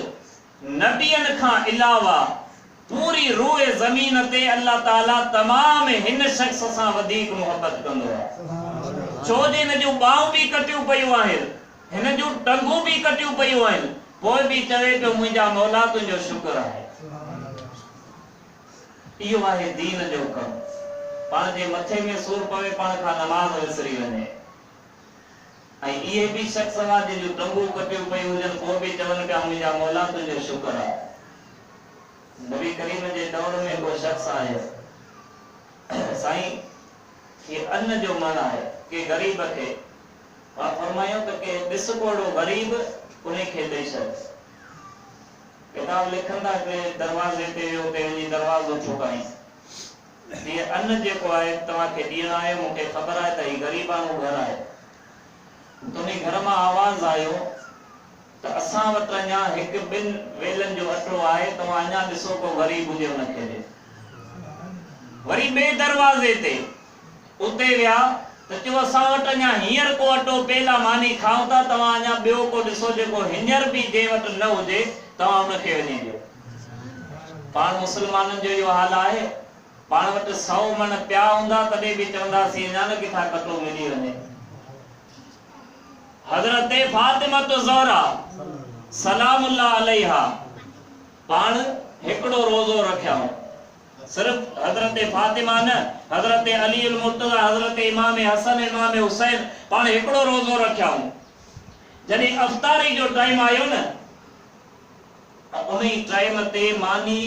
नबियनि खां अलावा पूरी रूए ज़मीन ते अल्लाह ताला तमाम हिन शख़्स सां वधीक मोहबत कंदो आहे। छो जे हिन जूं ॿाहूं बि कटियूं पयूं आहिनि, हिन जूं टंगूं बि कटियूं पयूं आहिनि, पोइ बि चवे पियो मुंहिंजा मौला तुंहिंजो शुक्र आहे। इहो आहे दीन जो कमु। पाण जे मथे में सूर पवे, पाण खां नमाज़ विसरी वञे, ऐं इहे बि शख़्स हुआ जंहिंजूं टंगूं कटियूं पयूं हुजनि, पोइ बि चवनि पिया मुंहिंजा मौला तुंहिंजो शुक्र आहे। नबी करीम जे दौर में को शख़्स आयो, साईं ये अन्न जो मन आहे के ग़रीब खे पाण फरमायूं त के ॾिस कोड़ो ग़रीब उन्हें खे ॾेई छॾ। किताब लिखंदा के दरवाज़े ते वियो ते वञी दरवाज़ो ठोकाई, ये अन्न जेको आहे तव्हांखे ॾियण आयो, मूंखे ख़बर आहे त ही ग़रीबाणो घर आहे, तुंहिंजे घर मां आवाज़ आयो त असां वटि अञा हिकु ॿिनि वेलनि जो अटो आहे, तव्हां अञा ॾिसो को ग़रीब हुजे हुनखे ॾे। वरी ॿिए दरवाज़े ते उते विया त चयो असां वटि अञा हींअर को अटो पेला मानी खाऊं था, तव्हां अञा ॿियो को ॾिसो जेको हींअर बि जंहिं वटि न हुजे तव्हां हुनखे वञी ॾियो। पाण मुस्लमाननि जो इहो हाल आहे, पाण वटि 100 मण पिया हूंदा तॾहिं बि चवंदासीं अञा न किथां कटो मिली वञे। हज़रत फातिमा ज़हरा सलामुल्लाह अलैहा पाण हिकिड़ो रोज़ो रखियाऊं, सिर्फ हज़रत फातिमा न, हज़रत अली अल मुर्तज़ा, हज़रत इमाम हसन, इमाम हुसैन पाण हिकिड़ो रोज़ो रखियाऊं। जॾहिं अफ्तारी जो टाइम आयो न, उन टाइम ते मानी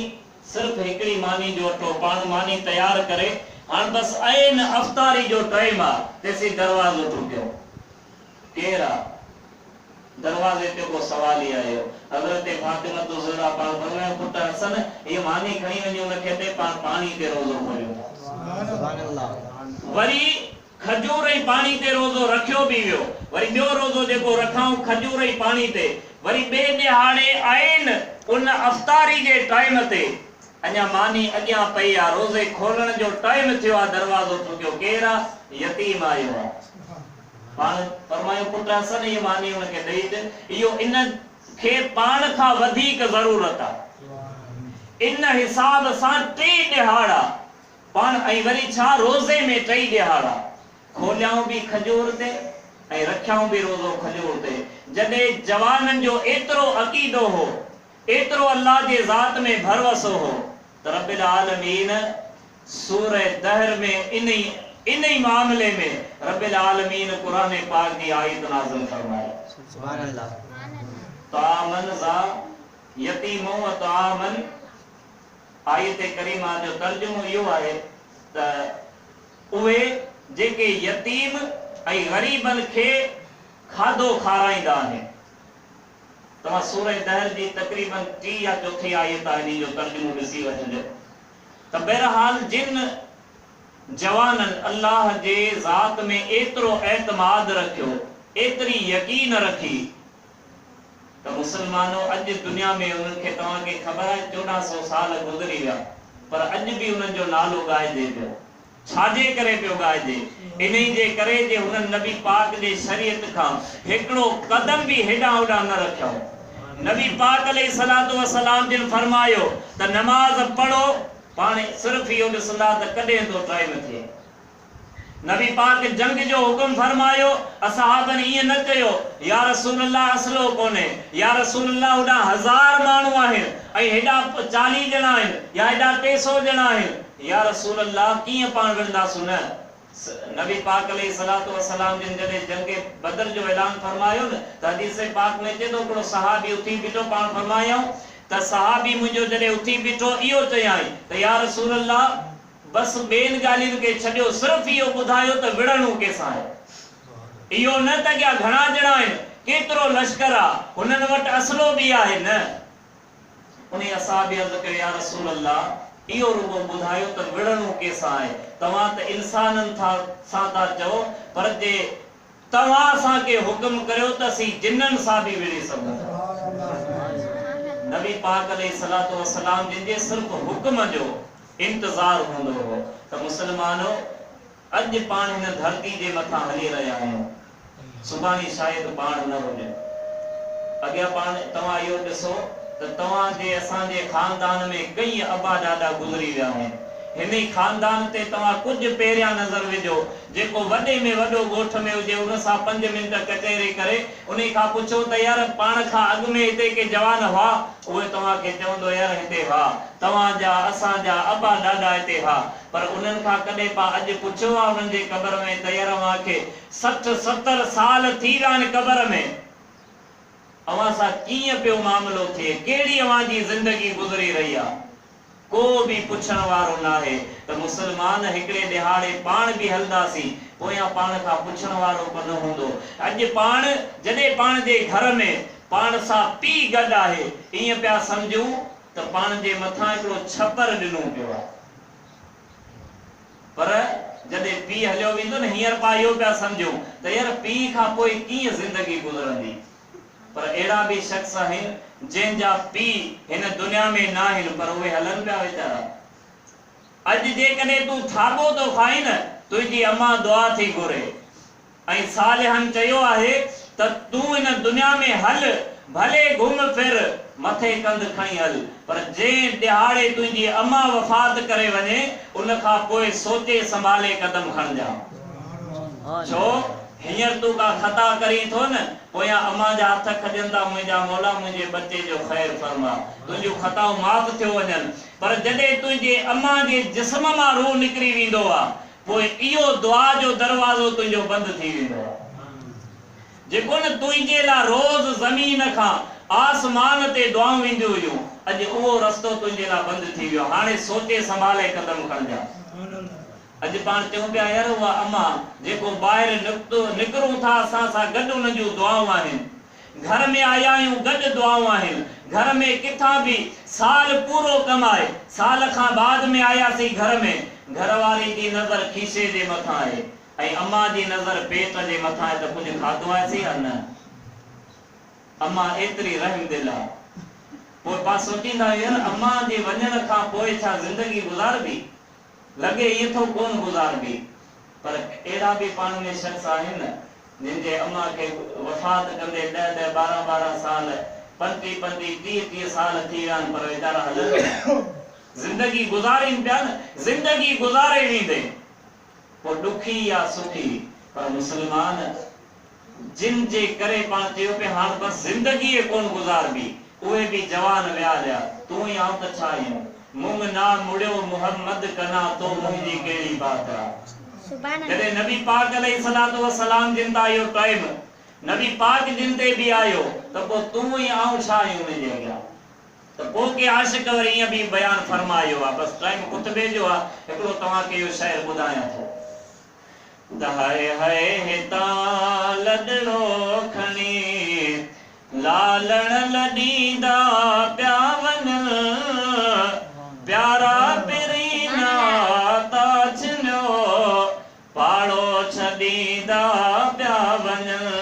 सिर्फ हिकिड़ी मानी जो अटो पाण मानी तैयार करे, हाणे बस आइन अफ्तारी जो टाइम आहे, तेसी दरवाज़ो टुटियो। केर आहे? दरवाजे ते को सवाल ही आयो। हज़रत फातिमा ज़हरा पाण फरमायो पुट हसन ये मानी खणी वञी उनखे ते पाणी ते रोज़ो खोलियो। सुभान अल्लाह। वरी खजूर ऐं पाणी ते रोज़ो रखियो बि वियो, वरी ॿियो रोज़ो जेको रखाऊं खजूर ऐं पाणी ते, वरी ॿिए ॾिहाड़े आइन उन अफ्तारी जे टाइम ते अञा मानी अॻियां पई आहे, रोज़े खोलण जो टाइम थियो आहे, दरवाज़ो ठुकियो। केर आहे? यतीम आयो आहे। पाण फरमायो पुट हसन ये मानी उनखे ॾेई दे, इहो इन खे पाण खां वधीक ज़रूरत आहे। इन हिसाब सां 3 ॾिहाड़ा पाण, ऐं वरी छा रोज़े में 3 ॾिहाड़ा खोलियाऊं बि खजूर ते ऐं रखियाऊं बि रोज़ो खजूर ते। जॾहिं जवाननि जो एतिरो अक़ीदो हो, एतिरो अल्लाह जे ज़ात में भरवसो हो, त रब्बिल आलमीन सूरह दहर में इन मामले में रब्बिल आलमीन कुरान पाक की आयत नाज़िल फरमाई। सुभान अल्लाह। तामन ज़ा यतीमो व तामन, आयत करीमा जो तर्जुमो इहो आहे त उहे जेके यतीम ऐं ग़रीबन खे खाधो खाराईंदा आहिनि। तव्हां सूरह दहर जी तक़रीबन 3 या 4 आयत आहे, इन जो तर्जुमो ॾिसी वठिजो। त बहरहाल जिन जवानन अल्लाह जे ज़ात में एतिरो एतमाद रखियो, एतिरी यकीन रखी, त मुसलमानो अॼु दुनिया में उन्हनि खे, तव्हांखे ख़बर आहे 1400 साल गुज़री विया, पर अॼु बि उन्हनि जो नालो ॻाइजे पियो। छाजे करे पियो ॻाइजे? इन्ही जे करे जे हुननि नबी पाक जे शरीयत खां हिकिड़ो कदम बि हेॾां होॾां न रखियो। नबी पाक अलैहिस्सलातु वस्सलाम जिन फरमायो त नमाज़ पढ़ो, पाण सिर्फ इहो ॾिसंदा त कॾहिं तो टाइम थिए। नबी पाक जंग जो हुकुम फरमायो, असहाबन ईअं न कयो या रसूल अल्लाह असलो कोने, या रसूल अल्लाह होॾा 1000 माण्हू आहिनि ऐं हेॾा 40 ॼणा आहिनि या हेॾा 300 ॼणा आहिनि, या रसूल अल्लाह कीअं पाण विढ़ंदासूं? न, नबी पाक अलैहिस्सलातु वस्सलाम जिन जॾहिं जंगे बदर जो ऐलान फरमायो न त हदीस पाक में चए थो हिकिड़ो सहाबी उथी बीठो, पाण फरमायूं त सहाबी मुंहिंजो जॾहिं उथी बीठो इहो चयाई त या रसूल अल्लाह बस ॿियनि ॻाल्हियुनि खे छॾियो, सिर्फ़ इहो ॿुधायो त विढ़णो कंहिंसां आहे। इहो न त क्या घणा ॼणा आहिनि, केतिरो लश्कर आहे, हुननि वटि असलो बि आहे न। उन असहाबी अर्ज़ कयो या रसूल अल्लाह इहो रुगो ॿुधायो त विढ़णो कंहिंसां आहे। तव्हां त इंसाननि सां था चओ, पर जे तव्हां असांखे हुकुम करियो त असीं जिन्ननि सां बि विढ़ी सघूं था। नबी पाक अलैहिस्सलातु वस्सलाम जिन जे सिर्फ़ हुकुम जो इंतज़ार हूंदो हो त मुसलमानो अॼु पाण हिन धरती जे मथां हली रहिया आहियूं, सुभाणे शायदि पाण न हुजे। अॻियां पाण तव्हां इहो ॾिसो त तव्हांजे असांजे खानदान में कई अबा ॾाॾा गुज़री विया आहिनि। हिन ई खानदान ते तव्हां कुझु पहिरियां नज़र विझो, जेको वॾे में वॾो ॻोठ में हुजे उन सां 5 मिंट कचहरी करे उन खां पुछो त यार पाण खां अॻु में हिते के जवान हुआ, उहे तव्हांखे चवंदो यार हिते हा, तव्हांजा असांजा अबा ॾाॾा हिते हा। पर उन्हनि खां कॾहिं पाण अॼु पुछियो आहे उन्हनि जे क़बर में त यार मूंखे 60-70 साल थी विया आहिनि क़बर में, अवां सां कीअं पियो मामिलो थिए, कहिड़ी अवां जी ज़िंदगी गुज़री रही आहे, को बि पुछण वारो न आहे। त मुसलमान हिकिड़े ॾिहाड़े पाण बि हलंदासीं, पोयां पाण खां पुछण वारो कोन हूंदो। अॼु पाण जॾहिं पाण जे घर में पाण सां पीउ गॾु आहे, ईअं पिया सम्झूं त पाण जे मथां हिकिड़ो छपर ॾिनो पियो आहे, पर जॾहिं पीउ हलियो वेंदो न हींअर पाण इहो पिया सम्झूं त यार पीउ खां पोइ कीअं ज़िंदगी गुज़रंदी। पर अहिड़ा बि शख्स आहिनि जंहिंजा पीउ हिन दुनिया में न आहिनि, पर उहे हलनि पिया वीचारा। अॼु जेकॾहिं तूं थाॿो थो खाई न, तुंहिंजी अम्मा दुआ थी घुरे, ऐं सालिहनि चयो आहे त तूं हिन दुनिया में हल, भले घुम फिर, मथे कंध खणी हल, पर जंहिं ॾिहाड़े तुंहिंजी अम्मा वफ़ात करे वञे उन खां पोइ सोचे संभाले कदम खणजां। छो हींअर तूं का ख़ता करी थो न, पोयां अम्मा जा हथ खॼंदा, मुंहिंजा मौला मुंहिंजे बच्चे जो ख़ैर फरमा, तुंहिंजूं ख़ताऊं माफ़ थियो वञनि। पर जॾहिं तुंहिंजे अम्मा जे जिस्म मां रूह निकिरी वेंदो आहे, पोइ इहो दुआ जो दरवाज़ो तुंहिंजो बंदि थी वेंदो आहे। जेको न तुंहिंजे लाइ रोज़ ज़मीन खां आसमान ते दुआऊं वेंदियूं हुयूं, अॼु उहो रस्तो तुंहिंजे लाइ बंदि थी वियो। हाणे सोचे संभाले कदम खणजां। अॼु पाण चऊं पिया यार उहा अम्मा जेको ॿाहिरि निकिरूं था असां सां गॾु उन जूं दुआऊं आहिनि, घर में आया आहियूं गॾु दुआऊं आहिनि, घर में किथां बि साल पूरो कमाए साल खां बाद में आयासीं घर में, घर वारी जी नज़र खीसे जे मथां आहे ऐं अम्मा जी नज़र पेट जे मथां आहे, त कुझु खाधो आहे या न। अम्मा एतिरी रहमदिल आहे। पोइ पाण सोचींदा यार अम्मा जे वञण खां पोइ छा ज़िंदगी गुज़ारबी, लॻे इहो थो कोन गुज़ारबी। पर अहिड़ा बि पाण में शख़्स आहिनि जिन जे अम्मा खे वफ़ात कंदे 10-12 साल, 25-30 साल थी विया आहिनि, पर वीचारा हलनि ज़िंदगी गुज़ारीनि पिया न। ज़िंदगी गुज़ारे वेंदे पोइ ॾुखी या सुठी, पर मुसलमान जिन जे करे पाण चयो पिया हाणे बसि ज़िंदगी कोन गुज़ारबी, उहे बि जवान विया हुया, तूं ई आऊं त छा आहियूं, मुंग ना मुड़ियो मुहम्मद कना तो मुंहिंजी कहिड़ी बात आहे। जॾहिं नबी पाक अलैहिस्सलातु वस्सलाम जिन ता इहो टाइम नबी पाक जिन ते बि आयो त पोइ तूं ई आऊं छा आहियूं उन जे अॻियां। त पोइ के आशिक़ वरी ईअं बि बयान फरमायो आहे, बसि टाइम कुतबे जो आहे, हिकिड़ो तव्हांखे इहो शाइर ॿुधायां थो। त हाय हाय हितां लॾड़ो खणी लालण लॾींदा पिया वञनि, प्यारा पिरीना ता छिनियो पाड़ो छॾींदा पिया वञनि।